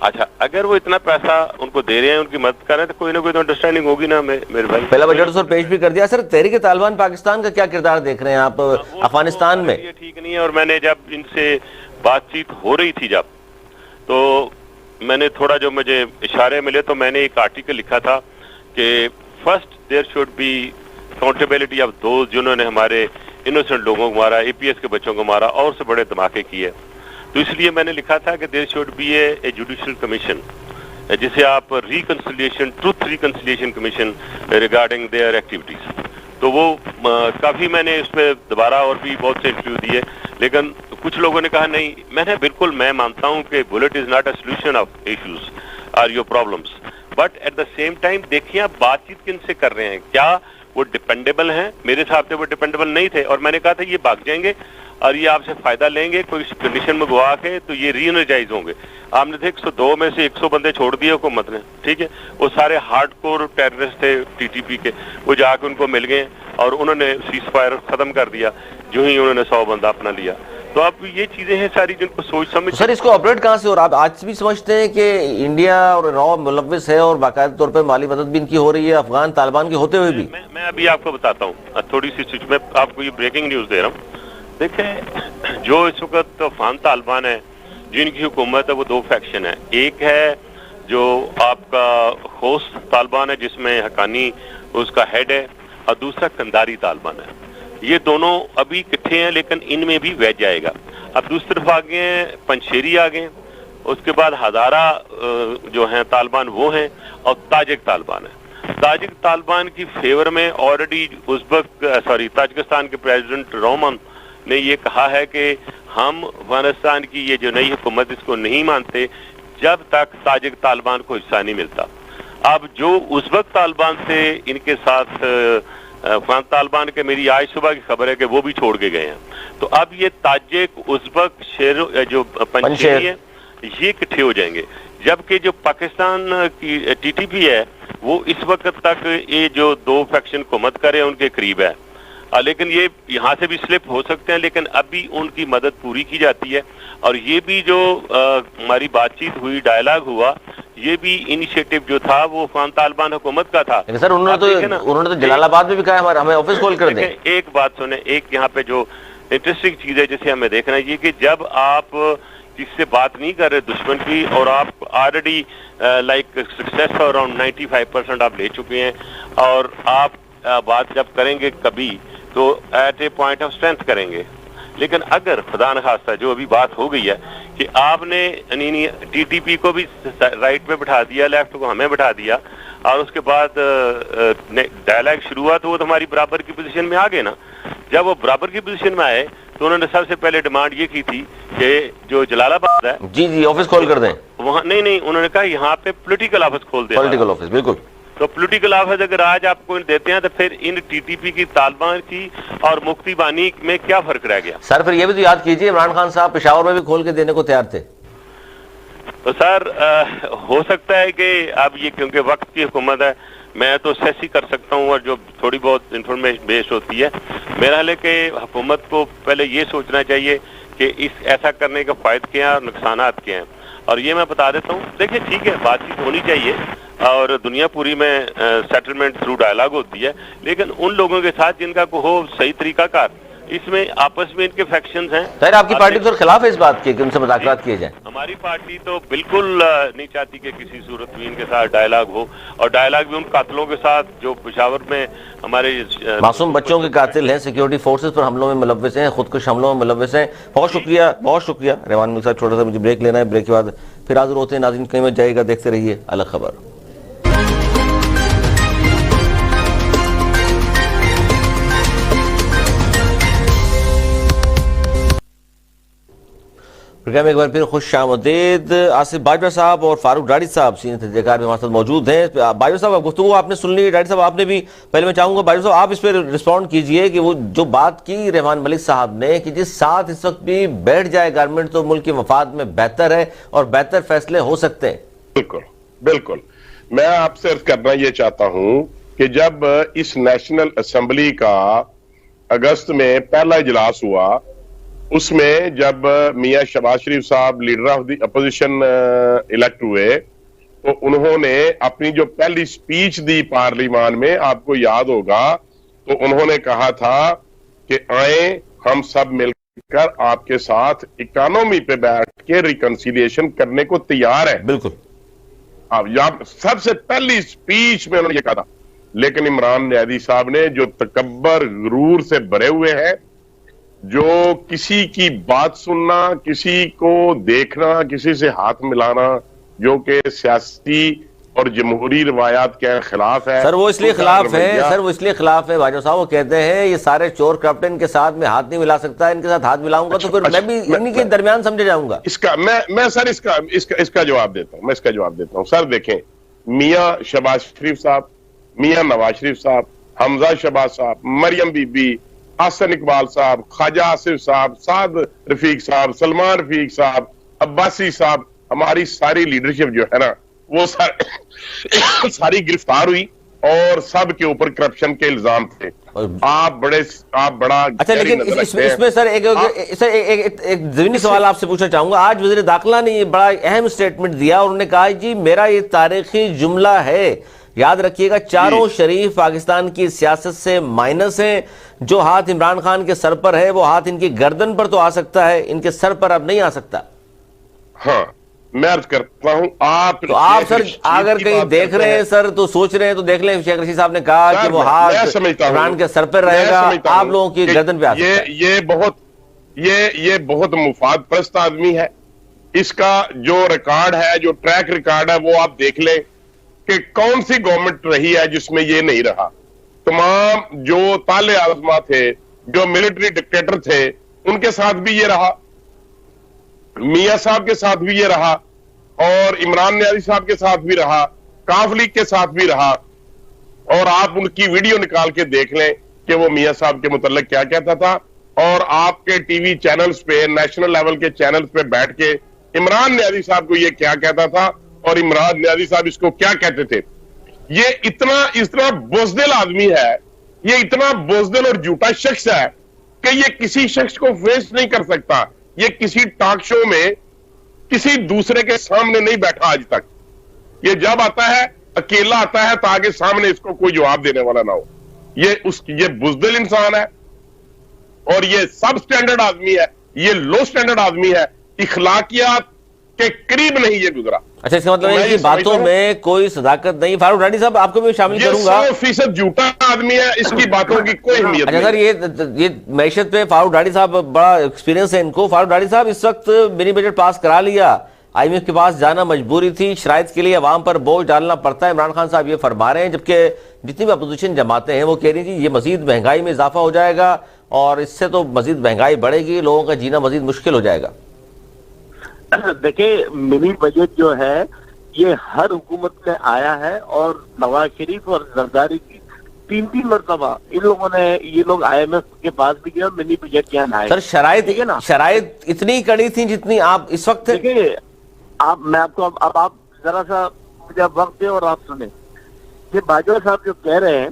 اچھا اگر وہ اتنا پیسہ ان کو دے رہے ہیں، ان کی مدد کر رہے ہیں، تو کوئی نہ کوئی تو انڈرسٹینڈنگ ہوگی نا میرے بھائی. پہلا بجٹ سر پیش بھی کر دیا. سر تحریک طالبان پاکستان کا کیا کردار دیکھ رہے ہیں آپ افغانستان میں؟ یہ ٹھیک نہیں ہے، اور میں نے جب ان سے بات چیت ہو رہی تھی جب، تو میں نے تھوڑا جو مجھے اشارے ملے تو میں نے ایک آرٹیکل لکھا تھا کہ first there should be accountability of those جنہوں نے ہمارے انوسنٹ لوگوں کو مارا، اے پی ایس کے بچوں کو مارا اور سے بڑے دھماکے کیے. تو اس لیے میں نے لکھا تھا کہ there should be a judicial commission جسے آپ reconciliation truth reconciliation commission regarding their activities. تو وہ کافی میں نے اس پہ دوبارہ اور بھی بہت سے انٹرویو دیے، لیکن کچھ لوگوں نے کہا نہیں. میں مانتا ہوں کہ bullet is not a solution of issues or your problems, but at the same time دیکھیے آپ بات چیت کن سے کر رہے ہیں. کیا وہ ڈیپینڈیبل ہیں. میرے حساب سے وہ ڈیپینڈیبل نہیں تھے اور میں نے کہا تھا یہ بھاگ جائیں گے اور یہ آپ سے فائدہ لیں گے کوئی کنڈیشن میں گوا کے تو یہ ری انرجائز ہوں گے. آپ نے 102 میں سے 100 بندے چھوڑ دیے حکومت نے, ٹھیک ہے, وہ سارے ہارڈ کور ٹیررسٹ تھے ٹی ٹی پی کے, وہ جا کے ان کو مل گئے اور انہوں نے سیز فائر ختم کر دیا جو ہی انہوں نے 100 بندہ اپنا لیا. تو اب یہ چیزیں ہیں ساری جن کو سوچ سمجھ. سر اس کو آپریٹ کہاں سے, اور آپ آج بھی سمجھتے ہیں کہ انڈیا اور رو ملوث ہے اور باقاعدہ طور پہ مالی مدد بھی ان کی ہو رہی ہے افغان طالبان کے ہوتے ہوئے بھی؟ میں ابھی آپ کو بتاتا ہوں تھوڑی سی, میں آپ کو یہ بریکنگ نیوز دے رہا ہوں. دیکھیں جو اس وقت افغان طالبان ہے جن کی حکومت ہے وہ دو فیکشن ہے. ایک ہے جو آپ کا خوست طالبان ہے جس میں حقانی اس کا ہیڈ ہے, اور دوسرا کنداری طالبان ہے. یہ دونوں ابھی اکٹھے ہیں لیکن ان میں بھی ویج آئے گا. اب دوسری طرف آگے ہیں پنشیری آگے, اس کے بعد ہزارہ جو ہیں طالبان وہ ہیں, اور تاجک طالبان ہیں. تاجک طالبان کی فیور میں آلریڈی تاجکستان کے پریزیڈنٹ رومن نے یہ کہا ہے کہ ہم افغانستان کی یہ جو نئی حکومت اس کو نہیں مانتے جب تک تاجک طالبان کو حصہ نہیں ملتا. اب جو ازبک طالبان سے ان کے ساتھ افغان طالبان کے, میری آج صبح کی خبر ہے کہ وہ بھی چھوڑ کے گئے ہیں. تو اب یہ تاجک ازبک جو پنشیری ہے یہ اکٹھے ہو جائیں گے, جبکہ جو پاکستان کی ٹی ٹی پی ہے وہ اس وقت تک یہ جو دو فیکشن حکومت کرے ان کے قریب ہے, لیکن یہ یہاں سے بھی سلپ ہو سکتے ہیں, لیکن اب بھی ان کی مدد پوری کی جاتی ہے. اور یہ بھی جو ہماری بات چیت ہوئی, ڈائلاگ ہوا, یہ بھی انیشیٹو جو تھا وہ افغان طالبان حکومت کا تھا. سر انہوں نے تو جلال آباد میں بھی کہا ہمیں آفس کھول کر دیں. ایک بات سنیں, ایک یہاں پہ جو انٹرسٹنگ چیز ہے جسے ہمیں دیکھنا ہے یہ کہ جب آپ کسی سے بات نہیں کر رہے دشمن کی, اور آپ آلریڈی لائک سکسیس اراؤنڈ 95% آپ لے چکے ہیں, اور آپ بات جب کریں گے کبھی تو at a point of strength کریں گے. لیکن اگر خدا نخواستہ جو ابھی بات ہو گئی ہے کہ آپ نے ٹی ٹی پی کو بھی رائٹ پہ بٹھا دیا, لیفٹ کو ہمیں بٹھا دیا, اور اس کے بعد ڈائلاگ شروع ہوا تو وہ تو ہماری برابر کی پوزیشن میں آ گئے نا. جب وہ برابر کی پوزیشن میں آئے تو انہوں نے سب سے پہلے ڈیمانڈ یہ کی تھی کہ جو جلال آباد ہے جی آفس کھول کر دیں وہاں, نہیں انہوں نے کہا یہاں پہ پولیٹیکل آفس کھول دیں. پولیٹیکل آفس, بالکل. تو پولیٹیکل آفس اگر آج آپ کو دیتے ہیں تو پھر ان ٹی ٹی پی کی طالبان کی اور مفتی بانی میں کیا فرق رہ گیا؟ سر پھر یہ بھی تو یاد کیجئے عمران خان صاحب پشاور میں بھی کھول کے دینے کو تیار تھے. تو سر ہو سکتا ہے کہ اب یہ کیونکہ وقت کی حکومت ہے میں تو سیسی کر سکتا ہوں, اور جو تھوڑی بہت انفارمیشن بیسڈ ہوتی ہے میرا حال ہے کہ حکومت کو پہلے یہ سوچنا چاہیے کہ ایسا کرنے کے فائدے کیا ہیں اور نقصانات کیا ہیں. اور یہ میں بتا دیتا ہوں, دیکھیں ٹھیک ہے بات چیت ہونی چاہیے اور دنیا پوری میں سیٹلمنٹ تھرو ڈائلاگ ہوتی ہے, لیکن ان لوگوں کے ساتھ جن کا کو ہو صحیح طریقہ کار, اس میں آپس میں ان کے فیکشنز ہیں. سر آپ کی پارٹی تو خلاف ہے اس بات کے کہ ان سے مذاکرات کیے جائیں؟ ہماری پارٹی تو بالکل نہیں چاہتی کہ کسی صورت میں ان کے ساتھ ڈائلاگ ہو, اور ڈائلاگ بھی ان قاتلوں کے ساتھ جو پشاور میں ہمارے معصوم بچوں کے قاتل ہیں, سیکیورٹی فورسز پر حملوں میں ملوث ہیں, خودکش حملوں میں ملوث ہیں. بہت شکریہ ریوان ملک صاحب. چھوٹا سا مجھے بریک لینا ہے, بریک کے بعد پھر حاضر ہوتے ہیں. ناظرین کہیں مت جائے گا, دیکھتے رہیے الگ خبر. پروگرام ایک بار پھر خوش آمدید. آصف باجوہ صاحب اور فاروق ڈاڑی صاحب سینئر تجزیہ بھی ہمارے ساتھ موجود ہیں. باجوہ صاحب گفتگو آپ نے سن لی, ڈاڑی صاحب آپ نے بھی. پہلے میں چاہوں گا باجوہ صاحب آپ اس پہ رسپونڈ کیجئے کہ وہ جو بات کی ریحان ملک صاحب نے کہ جس ساتھ اس وقت بھی بیٹھ جائے گورنمنٹ تو ملک کے مفاد میں بہتر ہے اور بہتر فیصلے ہو سکتے ہیں. بالکل میں آپ سے عرض کرنا یہ چاہتا ہوں کہ جب اس نیشنل اسمبلی کا اگست میں پہلا اجلاس ہوا, اس میں جب میاں شہباز شریف صاحب leader of the opposition elect ہوئے تو انہوں نے اپنی جو پہلی سپیچ دی پارلیمان میں, آپ کو یاد ہوگا, تو انہوں نے کہا تھا کہ آئیں ہم سب مل کر آپ کے ساتھ اکانومی پہ بیٹھ کے ریکنسیلیشن کرنے کو تیار ہیں. بالکل سب سے پہلی سپیچ میں انہوں نے یہ کہا تھا. لیکن عمران نیازی صاحب نے جو تکبر غرور سے بھرے ہوئے ہیں, جو کسی کی بات سننا, کسی کو دیکھنا, کسی سے ہاتھ ملانا, جو کہ سیاسی اور جمہوری روایات کے خلاف ہے. سر وہ اس لیے خلاف ہے باجوہ صاحب, وہ کہتے ہیں یہ سارے چور کیپٹن کے ساتھ میں ہاتھ نہیں ملا سکتا, ان کے ساتھ ہاتھ ملاؤں گا تو پھر میں بھی انہی کے درمیان سمجھے جاؤں گا. اس کا جواب دیتا ہوں. سر دیکھیں, میاں شہباز شریف صاحب, میاں نواز شریف صاحب, حمزہ شہباز صاحب, مریم بی بی, حسن اقبال صاحب, خواجہ آصف صاحب, سعد رفیق صاحب, سلمان رفیق صاحب, عباسی صاحب, ہماری ساری لیڈرشپ جو ہے نا وہ ساری گرفتار ہوئی اور سب کے اوپر کرپشن کے الزام تھے. آپ بڑا اچھا, لیکن اس میں سر ایک ضمنی سوال آپ سے پوچھنا چاہوں گا. آج وزیر داخلہ نے یہ بڑا اہم سٹیٹمنٹ دیا اور انہوں نے کہا جی میرا یہ تاریخی جملہ ہے, یاد رکھیے گا چاروں شریف پاکستان کی سیاست سے مائنس ہیں, جو ہاتھ عمران خان کے سر پر ہے وہ ہاتھ ان کی گردن پر تو آ سکتا ہے, ان کے سر پر اب نہیں آ سکتا. ہاں میں عرض کرتا ہوں, آپ سر اگر کہیں دیکھ رہے ہیں سر تو سوچ رہے ہیں تو دیکھ لیں, شیخ رشید صاحب نے کہا کہ وہ ہاتھ عمران کے سر پر رہے گا, آپ لوگوں کی گردن پہ آ سکتا ہے. یہ بہت مفاد پرست آدمی ہے. اس کا جو ریکارڈ ہے, جو ٹریک ریکارڈ ہے, وہ آپ دیکھ لیں کہ کون سی گورنمنٹ رہی ہے جس میں یہ نہیں رہا. تمام جو طالع آزما تھے, جو ملٹری ڈکٹیٹر تھے, ان کے ساتھ بھی یہ رہا, میاں صاحب کے ساتھ بھی یہ رہا, اور عمران نیازی صاحب کے ساتھ بھی رہا, کاف لیگ کے ساتھ بھی رہا. اور آپ ان کی ویڈیو نکال کے دیکھ لیں کہ وہ میاں صاحب کے متعلق کیا کہتا تھا, اور آپ کے ٹی وی چینلز پہ, نیشنل لیول کے چینلز پہ بیٹھ کے عمران نیازی صاحب کو یہ کیا کہتا تھا اور عمران نیازی صاحب اس کو کیا کہتے تھے. یہ اتنا بزدل آدمی ہے, یہ اتنا بزدل اور جھوٹا شخص ہے کہ یہ کسی شخص کو فیس نہیں کر سکتا. یہ کسی ٹاک شو میں کسی دوسرے کے سامنے نہیں بیٹھا آج تک. یہ جب آتا ہے اکیلا آتا ہے تاکہ سامنے اس کو کوئی جواب دینے والا نہ ہو. یہ بزدل انسان ہے, اور یہ سب سٹینڈرڈ آدمی ہے, یہ لو سٹینڈرڈ آدمی ہے, اخلاقیات کے قریب نہیں یہ گزرا. اچھا, اس کا مطلب ہے کہ باتوں میں کوئی صداقت نہیں. فاروق ڈاڈی صاحب آپ کو بھی شامل کروں گا. یہ 100% جھوٹا آدمی ہے, اس کی باتوں کی کوئی اہمیت نہیں. اچھا سر, یہ معیشت پہ فاروق ڈاڈی صاحب بڑا ایکسپیرینس ہے ان کو. فاروق ڈاڈی صاحب اس وقت منی بجٹ پاس کرا لیا, آئی ایم ایف کے پاس جانا مجبوری تھی, شرائط کے لیے عوام پر بوجھ ڈالنا پڑتا ہے. عمران خان صاحب یہ فرما رہے ہیں, جبکہ جتنی بھی اپوزیشن جماعتیں ہیں وہ کہہ رہی تھی یہ مزید مہنگائی میں اضافہ ہو جائے گا, اور اس سے تو مزید مہنگائی بڑھے گی, لوگوں کا جینا مزید مشکل ہو جائے گا. دیکھیں, منی بجٹ جو ہے یہ ہر حکومت میں آیا ہے, اور نواز شریف اور زرداری کی 3 مرتبہ ان لوگوں نے, یہ لوگ آئی ایم ایف کے پاس بھی گئے اور منی بجٹ یہاں آئے. سر شرائط اتنی کڑی تھی جتنی آپ اس وقت تھے. دیکھیں میں آپ کو اب آپ ذرا سا مجھے وقت دیں اور آپ سنیں. یہ باجوہ صاحب جو کہہ رہے ہیں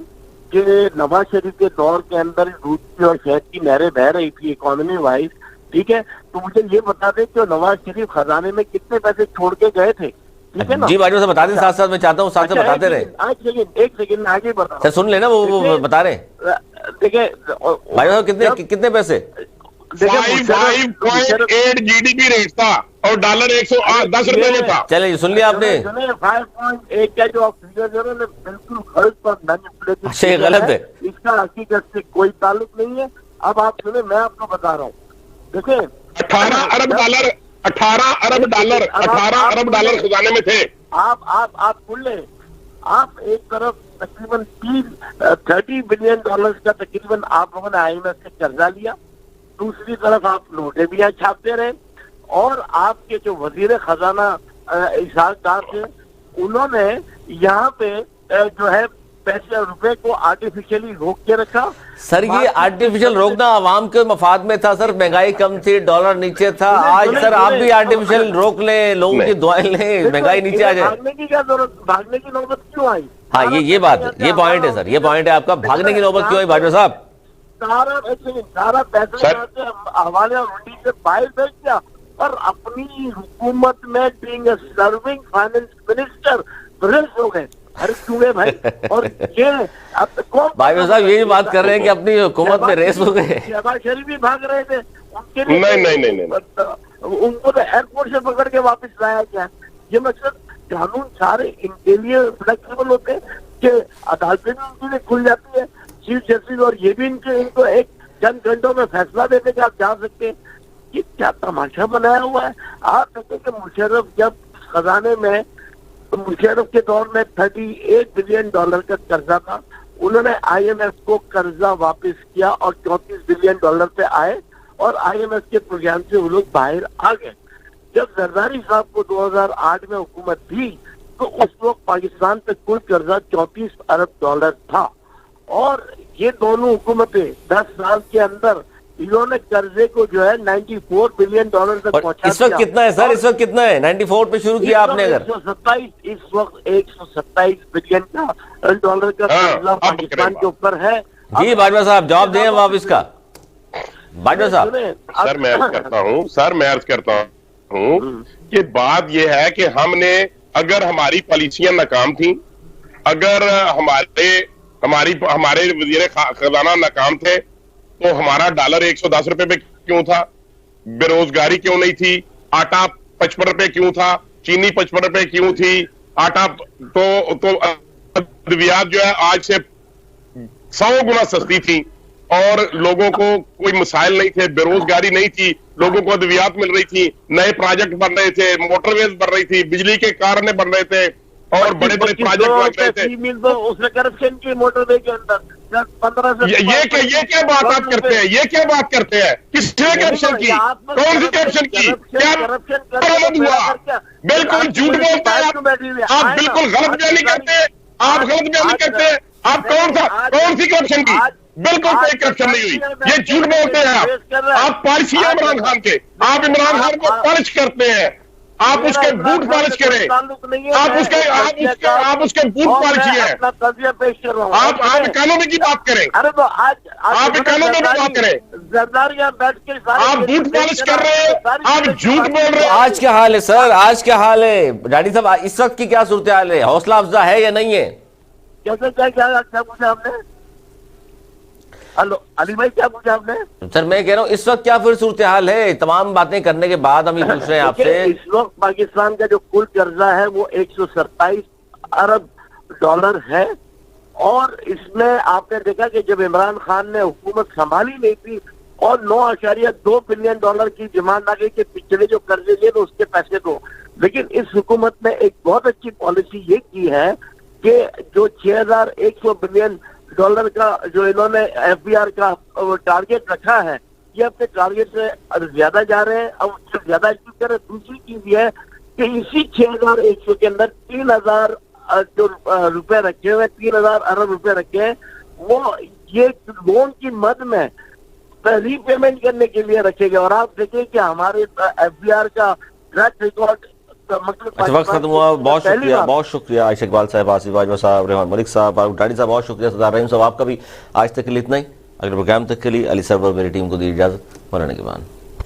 کہ نواز شریف کے دور کے اندر دودھ کی اور شہد کی نہریں بہ رہی تھی اکانومی وائز, ٹھیک ہے, تو مجھے یہ بتا دیں کہ نواز شریف خزانے میں کتنے پیسے چھوڑ کے گئے تھے. ٹھیک ہے نا جی, باجوہ صاحب بتا دیں, ساتھ ساتھ میں چاہتا ہوں ساتھ سے بتاتے رہے. ایک سیکنڈ آگے بتا سر سن لینا, وہ بتا رہے ہیں. دیکھیں باجوہ صاحب کتنے پیسے 5.8 جی ڈی پی ریٹ تھا, اور ڈالر 110 روپے میں تھا. چلے سن لیا آپ نے, 5.8 کا جو بالکل غلط پر مینیپولیٹڈ غلط ہے, اس کا حقیقت سے کوئی تعلق نہیں ہے. اب آپ سنیں, میں آپ کو بتا رہا ہوں. دیکھیں 18 ارب ڈالر خزانے میں تھے. آپ سن لیں, آپ ایک طرف تقریباً $30 بلین کا تقریباً آپ لوگوں نے آئی ایم ایف سے قرضہ لیا, دوسری طرف آپ نوٹیں بھی یہاں چھاپتے رہے, اور آپ کے جو وزیر خزانہ اسحاق ڈار تھے انہوں نے یہاں پہ جو ہے پیسے روپے کو آرٹیفیشلی روک کے رکھا. سر یہ آرٹیفیشل روکنا عوام کے مفاد میں تھا سر, مہنگائی کم تھی, ڈالر نیچے تھا. آج سر آپ بھی آرٹیفیشل روک لیں, لوگوں کی دعائیں لیں, مہنگائی نیچے آ جائے. بھاگنے کی کیا ضرورت, بھاگنے کی نوبت کیوں آئی؟ ہاں یہ بات ہے, یہ پوائنٹ ہے سر, یہ پوائنٹ ہے آپ کا. بھاگنے کی نوبت کیوں آئی باجوہ صاحب؟ سارا پیسہ حوالے اور منڈی سے باہر بھیج دیا, اور اپنی حکومت میں being a serving finance minister برنس ہو گئے. اور باجوہ صاحب یہ بات کر رہے ہیں کہ اپنی حکومت میں ریس ہو گئے. شہباز شریف بھی بھاگ رہے تھے, نہیں, ان کو تو ایئرپورٹ سے پکڑ کے واپس لایا گیا. یہ مقصد قانون سارے ان کے لیے فلیکسیبل ہوتے کہ عدالتیں بھی ان کے لیے کھل جاتی ہے, چیف جسٹس, اور یہ بھی ان کو ایک چند گھنٹوں میں فیصلہ دیتے کہ آپ جا سکتے ہیں. یہ کیا تماشا بنایا ہوا ہے. آپ دیکھیں کہ مشرف جب خزانے میں, مشرف کے دور میں $38 بلین کا قرضہ تھا, انہوں نے آئی ایم ایف کو قرضہ واپس کیا اور $34 بلین پہ آئے, اور آئی ایم ایف کے پروگرام سے وہ لوگ باہر آ گئے. جب زرداری صاحب کو 2008 میں حکومت تھی تو اس وقت پاکستان پہ کل قرضہ $34 ارب تھا, اور یہ دونوں حکومتیں 10 سال کے اندر انہوں نے قرضے کو جو ہے $94 بلین تک اور پہنچا اس وقت کتنا ہے سر؟ اس وقت کتنا ہے؟ 94 پہ شروع کیا آپ نے اگر؟ اس وقت $127 بلین کا ڈالر کا قرضہ پاکستان کے اوپر ہے. جی باجوہ صاحب جواب دیں آپ اس کا. باجوہ صاحب سر میں عرض کرتا ہوں کہ بات یہ ہے کہ ہم نے اگر ہماری پالیسیاں ناکام تھیں، اگر ہمارے وزیر خزانہ ناکام تھے تو ہمارا ڈالر 110 روپے پہ کیوں تھا؟ بے روزگاری کیوں نہیں تھی؟ آٹا 55 روپے کیوں تھا؟ چینی 55 روپے کیوں تھی؟ آٹا تو ادویات جو ہے آج سے 100 گنا سستی تھی اور لوگوں کو کوئی مسائل نہیں تھے، بے روزگاری نہیں تھی، لوگوں کو ادویات مل رہی تھی، نئے پروجیکٹ بن رہے تھے، موٹر ویز بن رہی تھی، بجلی کے کارخانے بن رہے تھے اور بڑے بڑے پروجیکٹ بن رہے تھے. اس میں کرپشن کی موٹر وے کے اندر 15 سے یہ کیا بات آپ کرتے ہیں؟ یہ کیا بات کرتے ہیں؟ کس نے کرپشن کی؟ کون سی کرپشن کی؟ کیا برآمد ہوا؟ بالکل جھوٹ بولتے ہیں آپ بالکل غلط بیانی کرتے ہیں. آپ غلط بیانی کرتے ہیں. آپ کون سی کرپشن کی؟ بالکل کوئی کرپشن نہیں ہوئی. یہ جھوٹ بولتے ہیں آپ پالسی ہیں عمران خان کے. آپ عمران خان کو پالش کرتے ہیں. آپ اس کے بوٹ پالش کریں. آپ اس کے بوٹ پالشی ہیں. آپ اکانومی کی بات کریں. آپ اکانومی کی بات کریں. آپ بوٹ پالش کر رہے ہیں. آپ جھوٹ بول رہے ہیں. آج کیا حال ہے سر؟ آج کیا حال ہے ڈاڈی صاحب؟ اس وقت کی کیا صورتحال ہے؟ حوصلہ افزا ہے یا نہیں ہے؟ کیا پوچھا آپ نے؟ ہلو علی بھائی کیا پوچھا آپ نے؟ سر میں کہہ رہا ہوں اس وقت کیا پھر صورتحال ہے؟ تمام باتیں کرنے کے بعد ہم یہ پوچھ رہے ہیں آپ سے. اس وقت پاکستان کا جو کل قرضہ ہے وہ $127 ارب ہے. اور اس میں آپ نے دیکھا کہ جب عمران خان نے حکومت سنبھالی نہیں تھی اور $9.2 بلین کی ڈیمانڈ آ گئی کہ پچھلے جو قرضے لیے تو اس کے پیسے دو. لیکن اس حکومت نے ایک بہت اچھی پالیسی یہ کی ہے کہ جو $6,100 بلین کا جو انہوں نے FBR کا ٹارگیٹ رکھا ہے یہ اپنے ٹارگیٹ سے زیادہ جا رہے ہیں. اب اس سے زیادہ اچیو کر رہے ہیں. دوسری چیز یہ ہے کہ اسی 6,100 کے اندر 3,000 جو روپے رکھے ہوئے 3,000 ارب روپے رکھے ہیں وہ یہ لون کی مد میں ری پیمنٹ کرنے کے لیے رکھے گئے. اور آپ دیکھیں کہ ہمارے FBR کا ٹریک ریکارڈ وقت ختم ہوا. بہت شکریہ عائشہ اقبال صاحب، آصف باجوہ صاحب، ریحان ملک صاحب، فاروق ڈاڈی صاحب. بہت شکریہ سردار رحیم صاحب آپ کا بھی. آج تک کے لیے اتنا ہی. اگلے پروگرام تک کے لیے علی سرور میری ٹیم کو دی اجازت. مولانا کے بعد